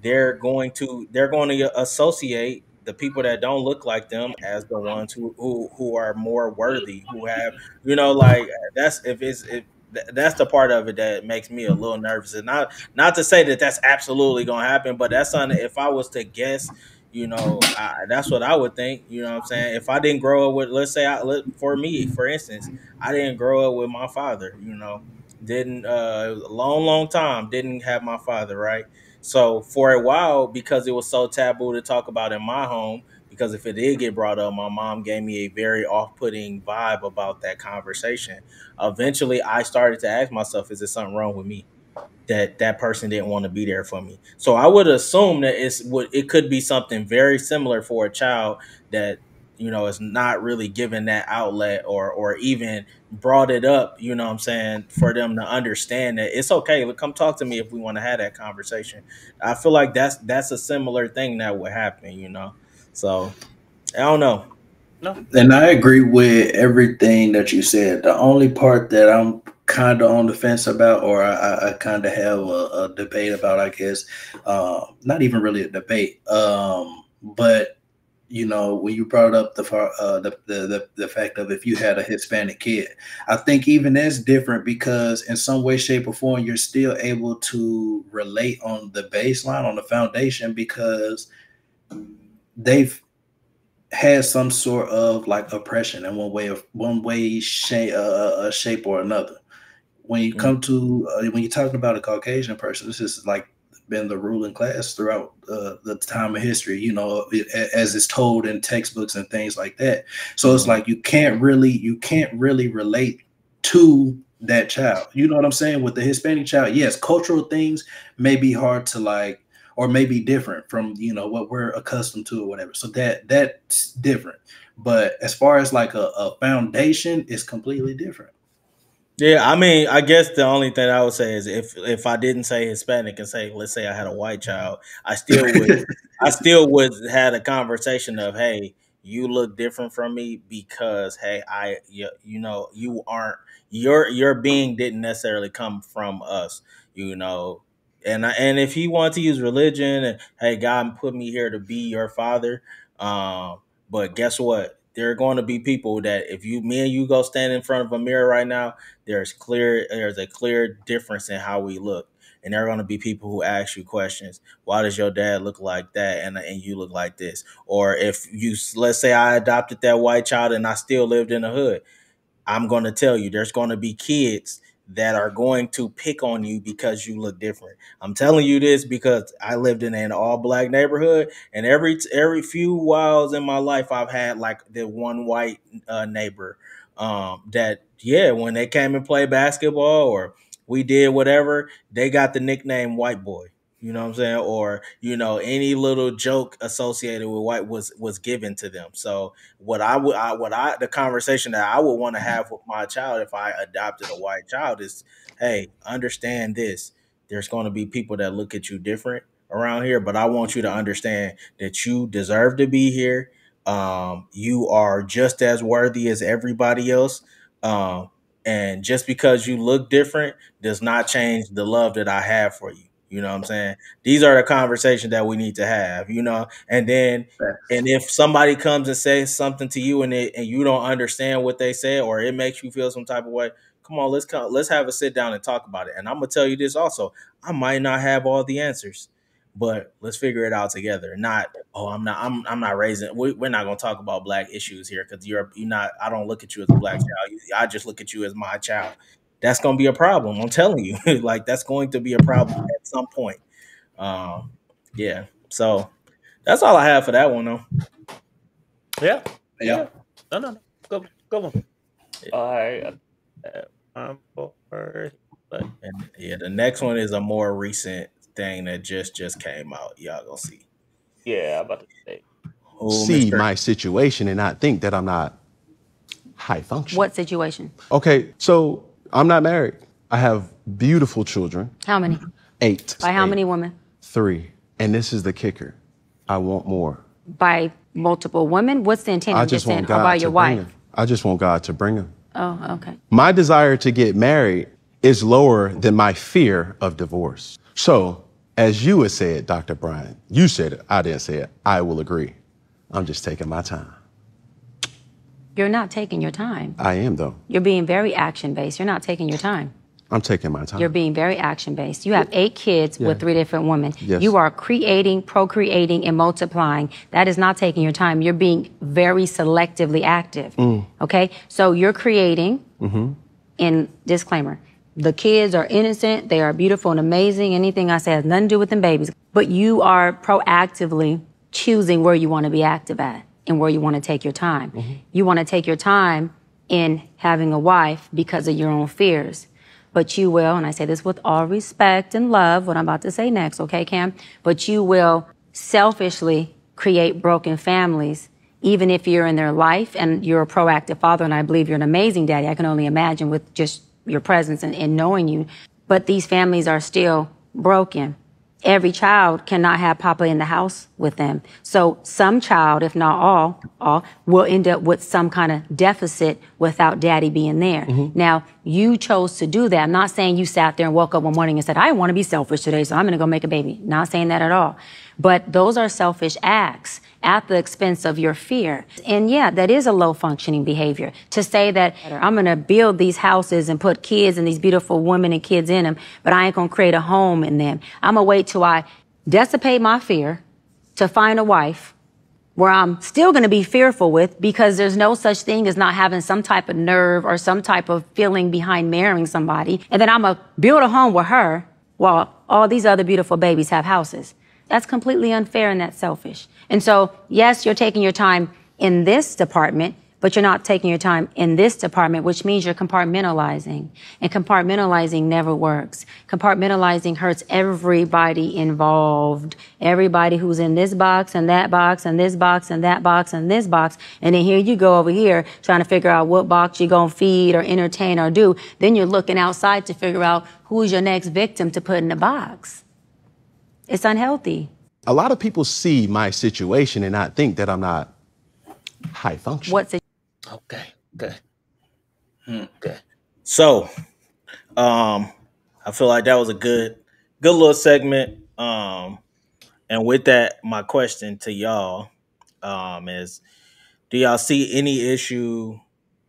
S1: they're going to associate the people that don't look like them as the ones who are more worthy, who have, you know, like that's if that's the part of it that makes me a little nervous. And not to say that that's absolutely gonna happen, but that's something. If I was to guess, you know, that's what I would think. You know what I'm saying? If I didn't grow up with, let's say, for me, for instance, I didn't grow up with my father. You know, didn't a long time didn't have my father, right? So for a while, because it was so taboo to talk about in my home, because if it did get brought up, my mom gave me a very off-putting vibe about that conversation. Eventually, I started to ask myself, is there something wrong with me? That person didn't want to be there for me. So I would assume that it could be something very similar for a child that, you know, is not really given that outlet or even brought it up, you know what I'm saying, for them to understand that it's okay. Look, come talk to me if we want to have that conversation. I feel like that's a similar thing that would happen, you know. So I don't know.
S2: No.
S3: And I agree with everything that you said. The only part that I'm kind of on the fence about, or I kind of have a debate about, I guess, not even really a debate, but you know, when you brought up the fact of if you had a Hispanic kid, I think even that's different because in some way, shape, or form, you're still able to relate on the baseline, on the foundation, because they've had some sort of like oppression in one way, shape or another. When you come to when you're talking about a Caucasian person, this is like been the ruling class throughout the time of history, you know, as it's told in textbooks and things like that. So it's like you can't really relate to that child. You know what I'm saying? With the Hispanic child, yes, cultural things may be hard to like, or may be different from, you know, what we're accustomed to or whatever. So that's different. But as far as like a foundation, it's completely different.
S1: Yeah, I mean, I guess the only thing I would say is if I didn't say Hispanic and say, let's say I had a white child, I still would had a conversation of, hey, you look different from me because, hey, you know, you aren't your being didn't necessarily come from us, you know. And if he wanted to use religion and, hey, God put me here to be your father, but guess what? There are going to be people that if me and you go stand in front of a mirror right now, there's a clear difference in how we look. And there are going to be people who ask you questions. Why does your dad look like that and you look like this? Or if you, let's say I adopted that white child and I still lived in the hood, I'm going to tell you, there's going to be kids that are going to pick on you because you look different. I'm telling you this because I lived in an all black neighborhood, and every few whiles in my life, I've had like the one white neighbor that, yeah, when they came and played basketball or we did whatever, they got the nickname White Boy. You know what I'm saying? Or, you know, any little joke associated with white was given to them. So the conversation that I would want to have with my child if I adopted a white child is, hey, understand this. There's going to be people that look at you different around here, but I want you to understand that you deserve to be here. You are just as worthy as everybody else. And just because you look different does not change the love that I have for you. You know what I'm saying? These are the conversations that we need to have, you know, and if somebody comes and says something to you and you don't understand what they said or it makes you feel some type of way, come on, let's have a sit down and talk about it. And I'm gonna tell you this also, I might not have all the answers, but let's figure it out together. Not, oh, I'm not raising. We're not gonna talk about black issues here because you're not. I don't look at you as a black child. I just look at you as my child. That's gonna be a problem. I'm telling you, like that's going to be a problem at some point. Um, yeah. So that's all I have for that one, though.
S2: Yeah.
S3: Yeah.
S2: No. Go on.
S1: Yeah.
S2: All right. I'm but
S1: And yeah, the next one is a more recent thing that just came out. Y'all gonna see.
S2: yeah, I'm about to say.
S1: Oh,
S6: See
S1: Mister.
S6: my situation and not think that I'm not high function.
S7: What situation?
S6: Okay, so I'm not married. I have beautiful children.
S7: How many?
S6: 8.
S7: By how
S6: 8.
S7: many women?
S6: 3. And this is the kicker. I want more.
S7: By multiple women? What's the intent
S6: I
S7: of
S6: just
S7: this?
S6: want
S7: Or
S6: God
S7: by
S6: to
S7: your
S6: bring
S7: wife?
S6: them. I just want God to bring them.
S7: Oh, okay.
S6: My desire to get married is lower than my fear of divorce. So, as you had said, Dr. Brian, you said it, I didn't say it, I will agree. I'm just taking my time.
S7: You're not taking your time.
S6: I am, though.
S7: You're being very action-based. You're not taking your time.
S6: I'm taking my time.
S7: You're being very action-based. You have 8 kids with 3 different women.
S6: Yes.
S7: You are creating, procreating, and multiplying. That is not taking your time. You're being very selectively active. Okay? So you're creating, and disclaimer, the kids are innocent, they are beautiful and amazing. Anything I say has nothing to do with them babies. But you are proactively choosing where you want to be active at and where you want to take your time. You want to take your time in having a wife because of your own fears. But you will, and I say this with all respect and love, what I'm about to say next, okay, Cam? But you will selfishly create broken families, even if you're in their life and you're a proactive father, and I believe you're an amazing daddy. I can only imagine with just your presence and knowing you. But these families are still broken. Every child cannot have Papa in the house with them. So some child, if not all will end up with some kind of deficit without daddy being there. Now, you chose to do that. I'm not saying you sat there and woke up one morning and said, I want to be selfish today, so I'm going to go make a baby. Not saying that at all. But those are selfish acts at the expense of your fear. And yeah, that is a low functioning behavior to say that I'm going to build these houses and put kids and these beautiful women and kids in them, but I ain't going to create a home in them. I'm going to wait till I dissipate my fear to find a wife where I'm still going to be fearful with, because there's no such thing as not having some type of nerve or some type of feeling behind marrying somebody. And then I'm going to build a home with her while all these other beautiful babies have houses. That's completely unfair and that's selfish. And so, yes, you're taking your time in this department, but you're not taking your time in this department, which means you're compartmentalizing. And compartmentalizing never works. Compartmentalizing hurts everybody involved. Everybody who's in this box and that box and this box and that box and this box. And then here you go over here trying to figure out what box you're going to feed or entertain or do. Then you're looking outside to figure out who's your next victim to put in the box. It's unhealthy.
S6: A lot of people see my situation and not think that I'm not high functioning.
S7: What's it?
S2: Okay.
S1: So, I feel like that was a good little segment. And with that, my question to y'all is, do y'all see any issue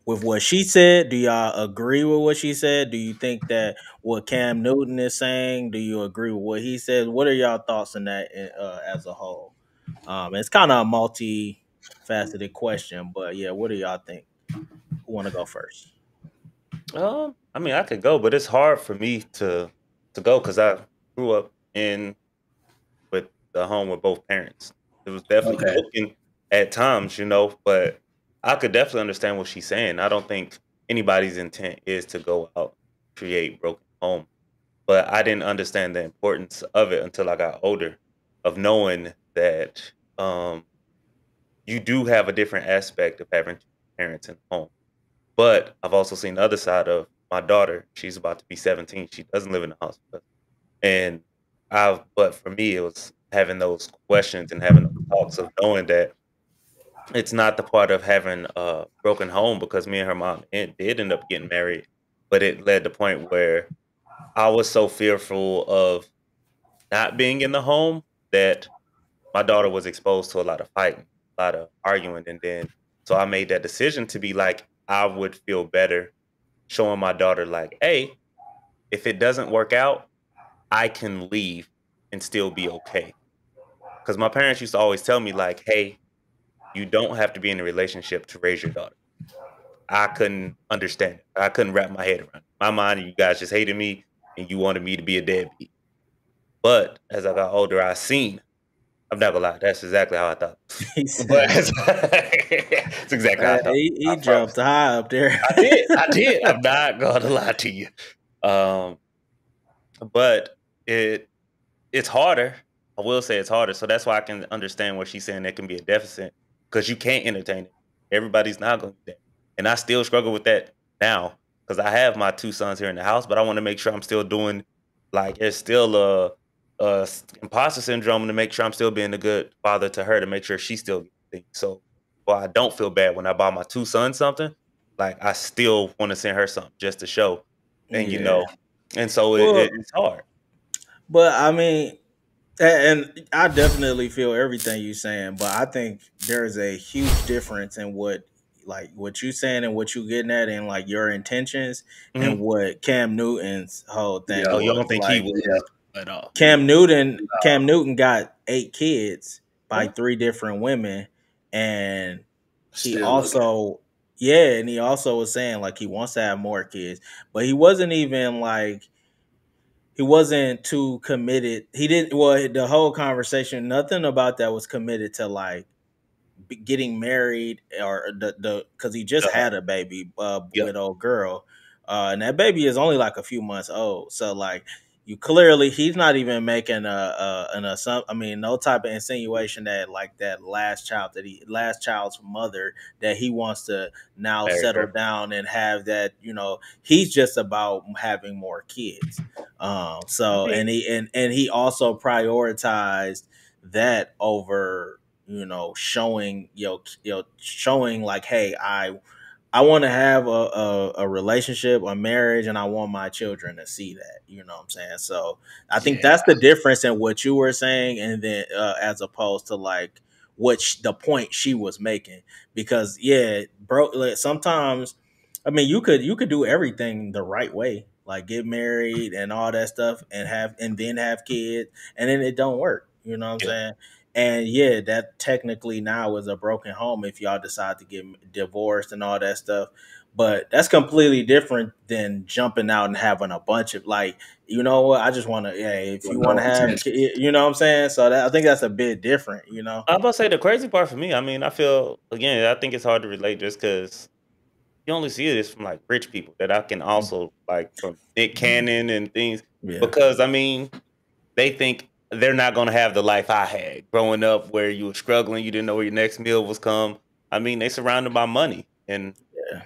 S1: with what she said? Do y'all agree with what she said? Do you think that what Cam Newton is saying, do you agree with what he said? What are y'all thoughts on that as a whole? It's kind of a multi-faceted question, but yeah, what do y'all think? Who want to go first?
S2: I mean, I could go, but it's hard for me to go because I grew up with the home with both parents. It was definitely broken at times, but I could definitely understand what she's saying. I don't think anybody's intent is to go out and create broken home, but I didn't understand the importance of it until I got older, of knowing that you do have a different aspect of having two parents in the home. But I've also seen the other side of my daughter. She's about to be 17. She doesn't live in the house with us. And but for me, it was having those questions and having those talks of knowing that it's not the part of having a broken home, because me and her mom did end up getting married, but it led to the point where I was so fearful of not being in the home that my daughter was exposed to a lot of fighting, a lot of arguing. And then, so I made that decision to be like, I would feel better showing my daughter like, hey, if it doesn't work out, I can leave and still be okay. Because my parents used to always tell me like, hey, you don't have to be in a relationship to raise your daughter. I couldn't understand it. I couldn't wrap my head around it. In my mind, you guys just hated me and you wanted me to be a deadbeat. But as I got older, I seen. I'm not gonna lie, that's exactly how I thought. But it's exactly how I thought.
S1: He jumped high up there.
S2: I did. I'm not gonna lie to you. But it's harder. I will say it's harder. So that's why I can understand what she's saying. There can be a deficit because you can't entertain it. Everybody's not going to do that. And I still struggle with that now because I have my 2 sons here in the house, but I want to make sure I'm still doing, like, it's still a imposter syndrome to make sure I'm still being a good father to her, to make sure she still gets things. So while I don't feel bad when I buy my 2 sons something, like, I still want to send her something just to show. And, and so it's hard.
S1: But I mean, And I definitely feel everything you're saying, but I think there's a huge difference in what you saying and what you getting at, and like your intentions, and
S2: Mhm.
S1: what Cam Newton's whole thing
S3: Yeah,
S2: Oh, you don't
S1: was.
S2: think he
S1: Like
S2: was at all?
S1: Cam Newton got 8 kids by
S2: Huh?
S1: 3 different women, and he
S3: still looking.
S1: also yeah, and he also was saying like he wants to have more kids, but he wasn't even like he wasn't too committed. He didn't. Well, the whole conversation, nothing about that was committed to like getting married or the because he just
S2: Uh,
S1: had a baby
S2: yep.
S1: with old girl, and that baby is only like a few months old. So like you clearly he's not even making an assumption. I mean, no type of insinuation that like that last child's mother that he wants to now
S2: Married
S1: settle
S2: her.
S1: down and have that. He's just about having more kids.
S2: I
S1: So
S2: mean,
S1: and he also prioritized that over showing showing like, hey, I want to have a relationship, a marriage, and I want my children to see that. You know what I'm saying? So I think
S3: Yeah,
S1: that's the difference in what you were saying, and then as opposed to like the point she was making. Because yeah, bro, like, sometimes, I mean, you could do everything the right way, like get married and all that stuff, and then have kids, and then it don't work. You know what I'm
S2: yeah.
S1: saying? And yeah, that technically now is a broken home if y'all decide to get divorced and all that stuff. But that's completely different than jumping out and having a bunch of like, you know what? I just want to, yeah. If
S3: with
S1: you want
S3: no
S1: to have,
S3: intention.
S1: you know what I'm saying? So I think that's a bit different. You know?
S2: I'm about to say the crazy part for me. I mean, I feel again. I think it's hard to relate just because you only see this from like rich people that I can also like from Nick Cannon and things.
S1: Yeah,
S2: Because I mean, they think they're not going to have the life I had growing up, where you were struggling, you didn't know where your next meal was come. I mean, they surrounded by money, and
S1: yeah.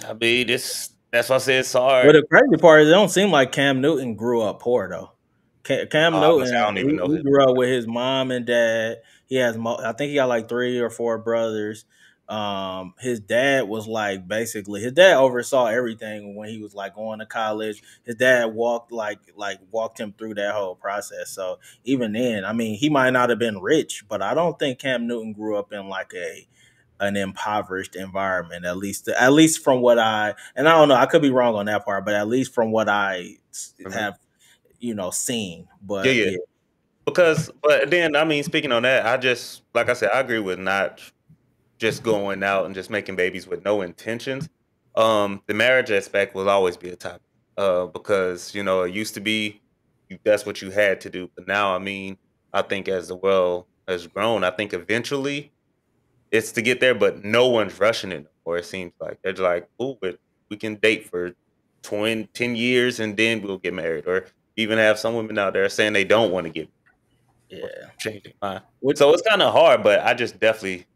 S2: I mean, that's why I say it's
S1: Well,
S2: hard.
S1: the crazy part is it don't seem like Cam Newton grew up poor though. Cam
S2: I must say, I
S1: Newton,
S2: don't even know
S1: he
S2: his.
S1: grew up with his mom and dad. He has, I think he got like 3 or 4 brothers. His dad was like basically his dad oversaw everything when he was like going to college. His dad walked him through that whole process. So even then, I mean, he might not have been rich, but I don't think Cam Newton grew up in like an impoverished environment, at least from what I don't know, I could be wrong on that part, but at least from what I
S2: Mhm.
S1: have seen.
S2: Yeah,
S1: But
S2: yeah.
S1: yeah,
S2: Because, but then, I mean, speaking on that, I just, like I said, I agree with not just going out and just making babies with no intentions. The marriage aspect will always be a topic. Because it used to be that's what you had to do, but now, I mean, I think as the world has grown, I think eventually it's to get there, but no one's rushing it. Or it seems like they're just like, "Ooh, but we can date for 20, 10 years and then we'll get married," or even have some women out there saying they don't want to get or
S1: yeah,
S2: change their mind.
S1: what,
S2: So it's kind of hard, but I just definitely,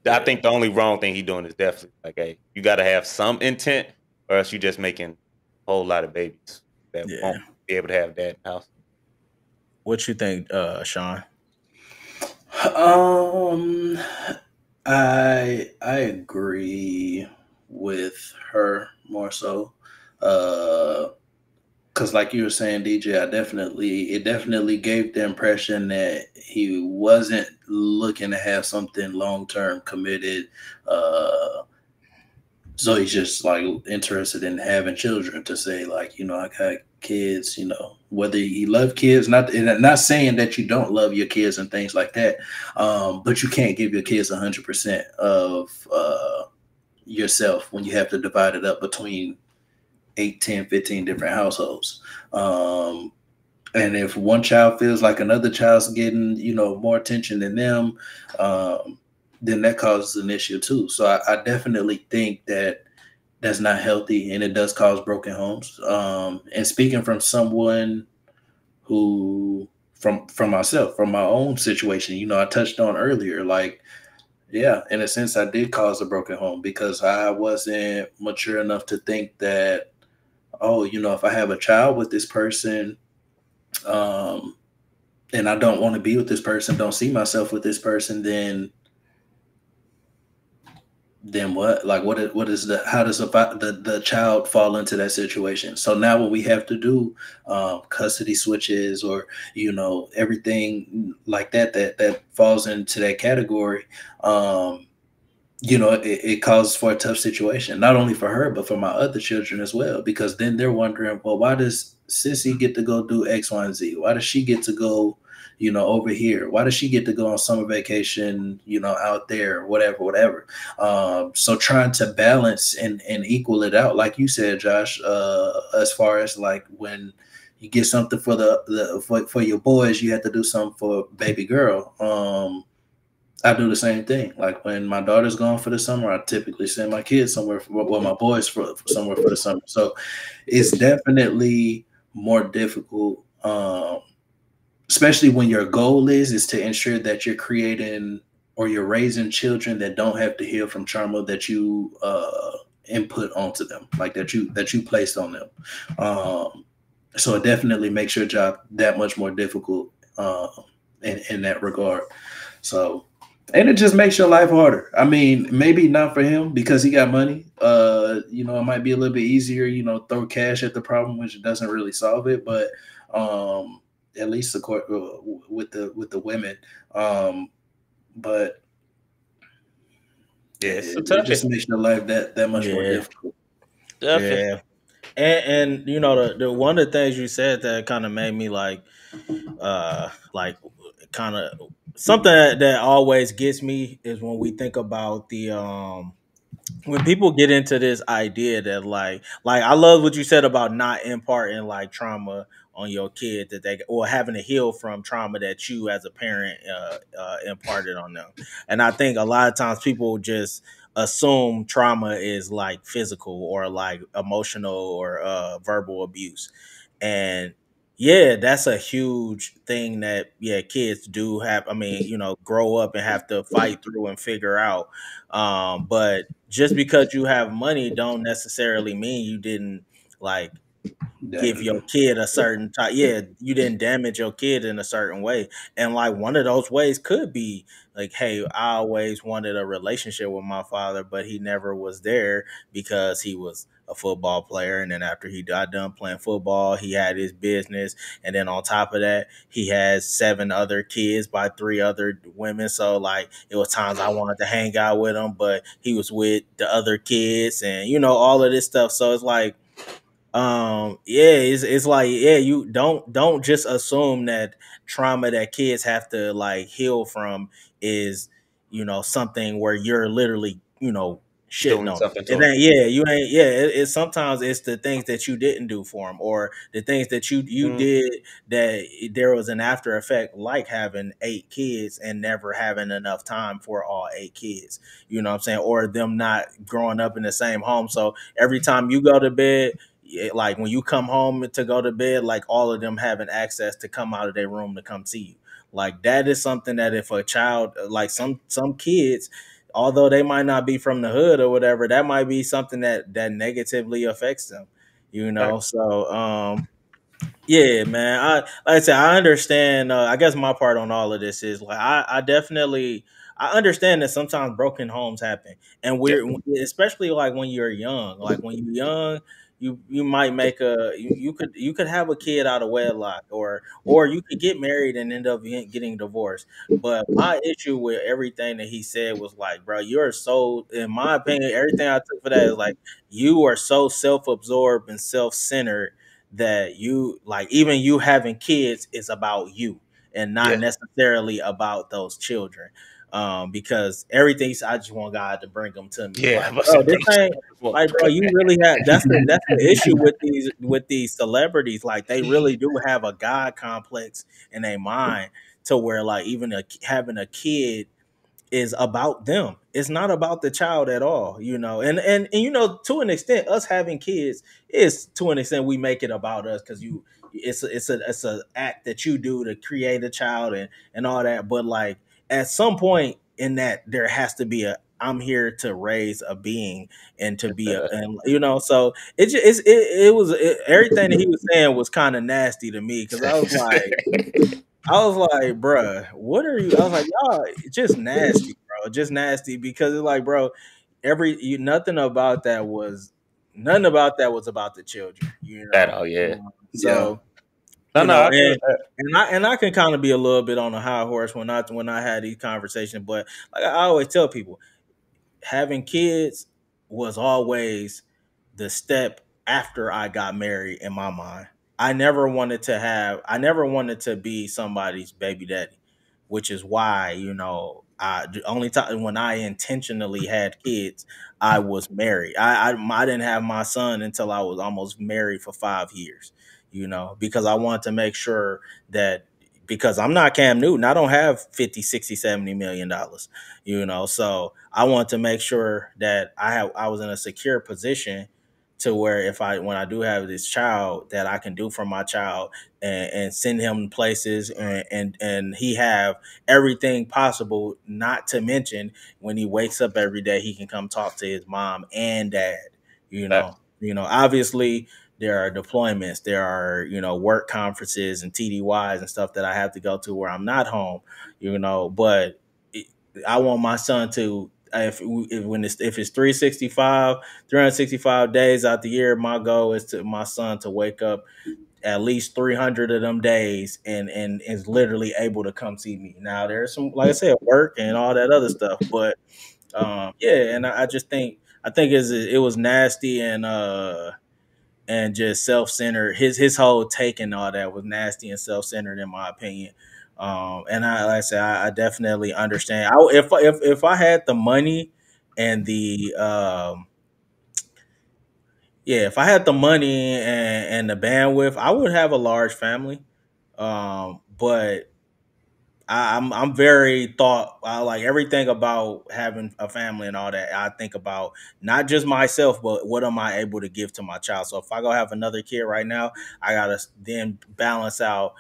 S2: I
S1: yeah,
S2: think the only wrong thing he doing is definitely like, hey, you got to have some intent, or else you just making a whole lot of babies that won't
S1: yeah.
S2: be able to have dad in the house.
S1: What you think, Shawn?
S3: Um, I agree with her more so. Because like you were saying, DJ, it definitely gave the impression that he wasn't looking to have something long term committed. So he's just like interested in having children to say like, I got kids, whether you love kids, not saying that you don't love your kids and things like that. But you can't give your kids 100% of yourself when you have to divide it up between 8, 10, 15 different households. Um, and if one child feels like another child's getting, more attention than them, then that causes an issue too. So I definitely think that that's not healthy and it does cause broken homes. And speaking from someone who, from myself, from my own situation, I touched on earlier, like, yeah, in a sense, I did cause a broken home because I wasn't mature enough to think that, oh, if I have a child with this person, um, and I don't want to be with this person, don't see myself with this person, then then what? Like, what is the how does the child fall into that situation? So now what we have to do, custody switches, or everything like that falls into that category. It calls for a tough situation, not only for her, but for my other children as well, because then they're wondering, well, why does Sissy get to go do X, Y, and Z? Why does she get to go, over here? Why does she get to go on summer vacation, out there, whatever, whatever. So trying to balance and equal it out, like you said, Josh, as far as like when you get something for for your boys, you have to do something for baby girl. I do the same thing. Like when my daughter's gone for the summer, I typically send my kids somewhere, my boys for somewhere for the summer. So it's definitely more difficult, especially when your goal is to ensure that you're creating or you're raising children that don't have to heal from trauma that you input onto them, like that you placed on them. So it definitely makes your job that much more difficult in that regard. So, and it just makes your life harder. I mean, maybe not for him because he got money. It might be a little bit easier, throw cash at the problem, which doesn't really solve it. But at least with the women. But
S2: Yeah, it's a
S3: it just
S2: toughie.
S3: makes your life that much more
S1: Yeah,
S3: difficult.
S2: Toughie.
S1: yeah. And the one of the things you said that kind of made me like kind of something that always gets me is when we think about the when people get into this idea that I love what you said about not imparting like trauma on your kid that they or having to heal from trauma that you as a parent imparted on them. And I think a lot of times people just assume trauma is like physical or like emotional or verbal abuse. And yeah, that's a huge thing that kids do have. I mean, grow up and have to fight through and figure out. But just because you have money don't necessarily mean you didn't like give your
S3: Definitely.
S1: kid a certain type. Yeah, you didn't damage your kid in a certain way. And like one of those ways could be like, hey, I always wanted a relationship with my father, but he never was there because he was a football player. And then after he got done playing football, he had his business. And then on top of that, he has 7 other kids by 3 other women. So like it was times I wanted to hang out with him, but he was with the other kids and all of this stuff. So it's like it's like you don't just assume that trauma that kids have to like heal from is something where you're literally shitting
S2: Doing
S1: on them.
S2: something to
S1: It
S2: him.
S1: ain't you ain't it's sometimes it's the things that you didn't do for them or the things that you
S2: Mm,
S1: did that there was an after effect, like having 8 kids and never having enough time for all 8 kids, what I'm saying, or them not growing up in the same home. So every time you go to bed, like when you come home to go to bed, like all of them having access to come out of their room to come see you. Like that is something that if a child, like some kids, although they might not be from the hood or whatever, that might be something that negatively affects them.
S2: facts.
S1: So yeah, man. Like I said, I understand. I guess my part on all of this is like I definitely I understand that sometimes broken homes happen, and
S2: Yep.
S1: we're especially like when you're young. Like when you're young, you might make you could have a kid out of wedlock, or you could get married and end up getting divorced. But my issue with everything that he said was like, bro, you're so, in my opinion, everything I took for that is like you are so self absorbed and self centered that you like even you having kids is about you and not
S2: Yeah.
S1: necessarily about those children. Because everything I just want God to bring them to me.
S2: Yeah.
S1: Like,
S2: I
S1: bro,
S2: said,
S1: this
S2: bring
S1: ain't
S2: some.
S1: like, bro, you really have that's the issue with these celebrities. Like they really do have a God complex in their mind to where like even having a kid is about them. It's not about the child at all, And to an extent, us having kids is to an extent we make it about us because it's a act that you do to create a child and all that. But like at some point in that, there has to be a I'm here to raise a being and to be and so everything that he was saying was kind of nasty to me because I was like, bruh, what are you? I was like, y'all, just nasty, bro. Just nasty because it's like, bro, nothing about that was about the children, you
S2: That
S1: know.
S2: all, yeah.
S3: Yeah.
S1: So
S2: No,
S1: you
S2: no,
S1: know,
S2: I feel that.
S1: and I can kind of be a little bit on a high horse when I had these conversations, but like I always tell people, having kids was always the step after I got married in my mind. I never wanted to be somebody's baby daddy, which is why, the only time when I intentionally had kids, I was married. I didn't have my son until I was almost married for 5 years, because I wanted to make sure that, because I'm not Cam Newton, I don't have 50, 60, 70 million dollars, so I want to make sure that I was in a secure position to where when I do have this child, that I can do for my child, and send him places, and he have everything possible, not to mention when he wakes up every day, he can come talk to his mom and dad.
S2: Facts.
S1: Obviously there are deployments, there are, work conferences and TDYs and stuff that I have to go to where I'm not home, but I want my son to, if it's 365 days out the year, my goal is to my son to wake up at least 300 of them days and is literally able to come see me. Now there's some, like I said, work and all that other stuff, but yeah, and I just think, it was nasty, and just self-centered. His whole take and all that was nasty and self-centered, in my opinion. And like I said, I definitely understand. If I had the money and the yeah, if I had the money and the bandwidth, I would have a large family. But I'm very thought. I like everything about having a family and all that. I think about not just myself, but what am I able to give to my child. So if I go have another kid right now, I gotta then balance out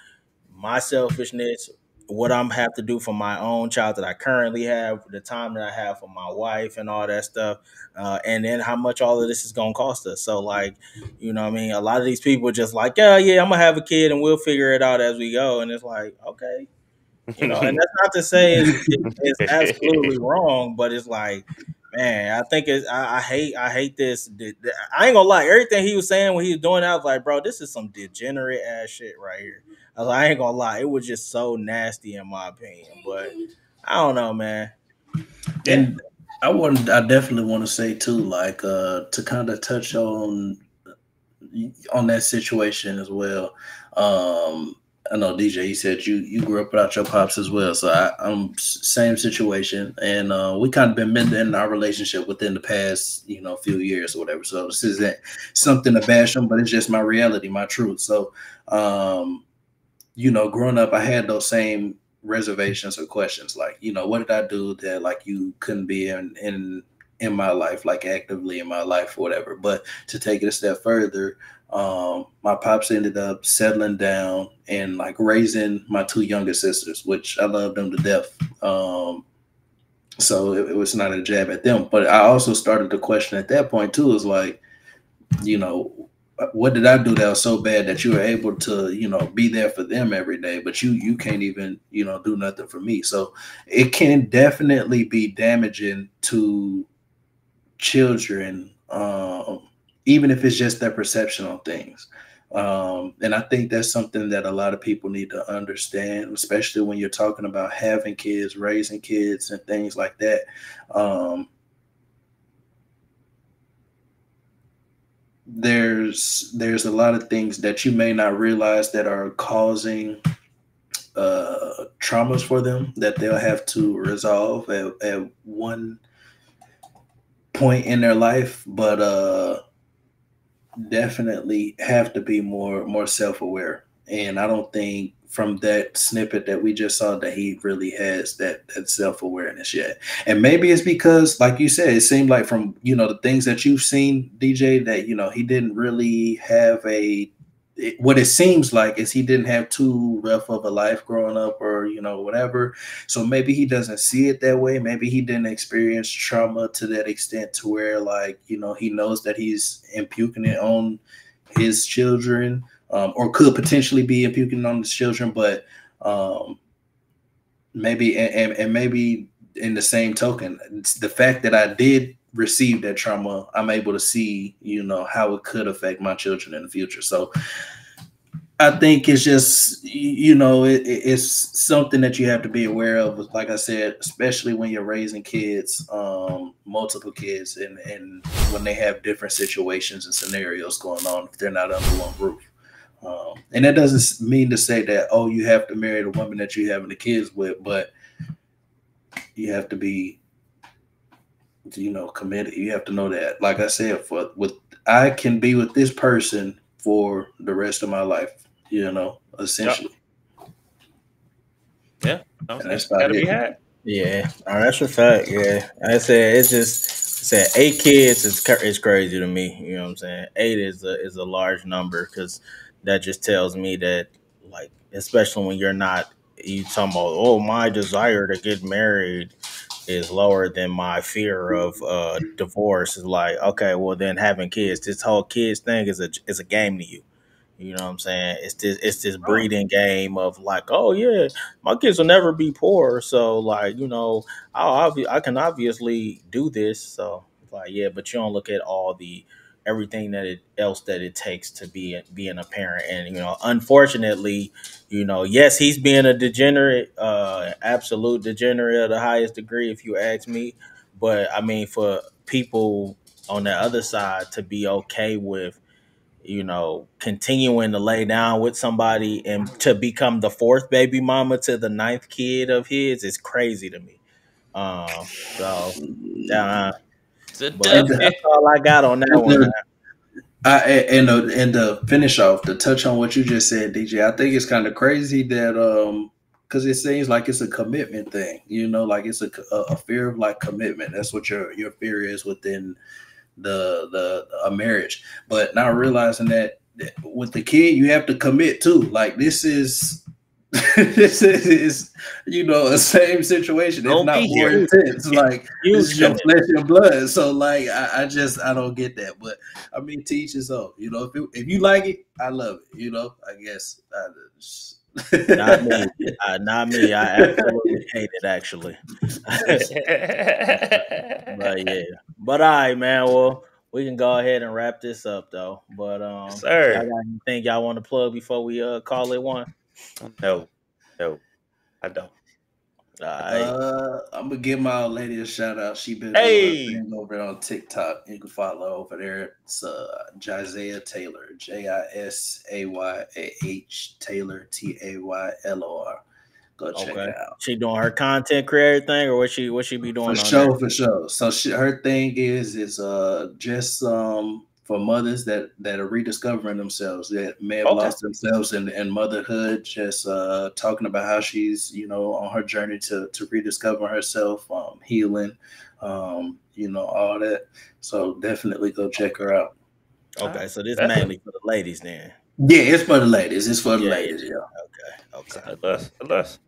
S1: my selfishness, what I'm have to do for my own child that I currently have, the time that I have for my wife, and all that stuff, and then how much all of this is gonna cost us. So like, what I mean, a lot of these people are just like, yeah, I'm gonna have a kid and we'll figure it out as we go, and it's like, okay. And that's not to say it's absolutely wrong, but it's like, man, I think I hate this. I ain't gonna lie, everything he was saying when he was doing that, I was like, bro, this is some degenerate ass shit right here. I was like, I ain't gonna lie, it was just so nasty in my opinion. But I don't know, man.
S3: And I definitely want to say too, like, to kind of touch on that situation as well. I know DJ, he said you grew up without your pops as well, so I'm same situation, and we kind of been mending our relationship within the past few years or whatever. So this isn't something to bash him, but it's just my reality, my truth. So growing up, I had those same reservations or questions, like what did I do that like you couldn't be in my life, like actively in my life or whatever. But to take it a step further, my pops ended up settling down and like raising my two younger sisters, which I love them to death. So it was not a jab at them, but I also started to question at that point too, is like, what did I do that was so bad that you were able to, be there for them every day, but you can't even, do nothing for me. So it can definitely be damaging to children, even if it's just their perception on things. And I think that's something that a lot of people need to understand, especially when you're talking about having kids, raising kids, and things like that. There's a lot of things that you may not realize that are causing traumas for them that they'll have to resolve at one point in their life, but definitely have to be more self-aware. And I don't think from that snippet that we just saw that he really has that self-awareness yet. And maybe it's because, like you said, it seemed like from the things that you've seen, DJ, that he didn't really have what it seems like is he didn't have too rough of a life growing up, or whatever. So maybe he doesn't see it that way. Maybe he didn't experience trauma to that extent to where, like, he knows that he's imputing it on his children, or could potentially be imputing on his children. But maybe and maybe in the same token, it's the fact that I did received that trauma, I'm able to see, how it could affect my children in the future. So I think it's just, it's something that you have to be aware of. Like I said, especially when you're raising kids, multiple kids, and when they have different situations and scenarios going on, if they're not under one roof. And that doesn't mean to say that, oh, you have to marry the woman that you're having the kids with, but you have to be, committed. You have to know that, like I said, I can be with this person for the rest of my life, essentially.
S2: Yeah,
S3: And that's about
S2: gotta be
S3: it.
S2: had.
S1: Yeah, no, that's a fact. Yeah, I said it's just I said 8 kids is crazy to me. You know what I'm saying? 8 is a large number because that just tells me that, like, especially when you're not, you talking about, oh, my desire to get married is lower than my fear of divorce. Is like, okay, well then having kids, this whole kids thing is a game to you. You know what I'm saying? It's this breeding game of like, oh yeah, my kids will never be poor, so like, I can obviously do this. So it's like, yeah, but you don't look at all the everything else that it takes to being a parent, and unfortunately, yes, he's being a degenerate, absolute degenerate of the highest degree, if you ask me. But I mean, for people on the other side to be okay with continuing to lay down with somebody and to become the fourth baby mama to the ninth kid of his is crazy to me. So, but
S3: And
S1: that's all I got on that one, man.
S3: and to finish off, to touch on what you just said, DJ, I think it's kind of crazy that because it seems like it's a commitment thing, like it's a fear of like commitment. That's what your fear is within the a marriage, but not realizing that with the kid you have to commit too. Like this is this is a same situation, if
S2: Don't
S3: not
S2: be
S3: more
S2: here.
S3: intense. Like this
S1: Huge
S3: is your
S1: commitment.
S3: flesh and blood. So like I don't get that. But I mean, to each his own. If you like it, I love it. I guess.
S1: Not me. Not me. I absolutely hate it, actually. But yeah. But all right, man. Well, we can go ahead and wrap this up, though. But y'all
S2: Sir.
S1: got anything y'all want to plug before we call it one?
S2: No, no, I don't.
S1: All right.
S3: I'm gonna give my old lady a shout out. She been doing her
S2: Hey,
S3: thing over there on TikTok. You can follow her over there. It's Jisaiah Taylor, Jisayah Taylor, Taylor. Go check
S1: Okay.
S3: it out.
S1: She doing her content creator thing, or what she be
S3: For
S1: doing on there?
S3: sure, for sure. So her thing is just for mothers that are rediscovering themselves, that may have
S2: okay.
S3: lost themselves in motherhood, just talking about how she's on her journey to rediscover herself, healing, all that. So definitely go check her out.
S1: Okay, so this
S2: That's
S1: mainly for the ladies then.
S3: Yeah, it's for the ladies. It's for the
S1: Yeah, yeah.
S3: ladies, yeah.
S1: Okay, okay,
S2: less.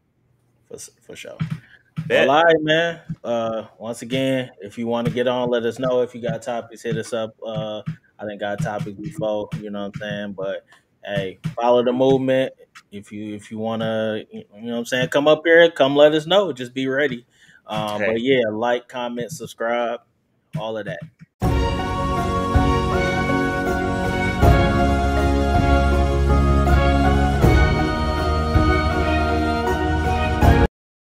S1: for sure. Well,
S2: Bet.
S1: all right, man. Once again, if you want to get on, let us know. If you got topics, hit us up. I think got topics before, you know what I'm saying. But hey, follow the movement. If you wanna, you know what I'm saying, come up here, come let us know. Just be ready. But
S2: Hey,
S1: yeah, like, comment, subscribe, all of that.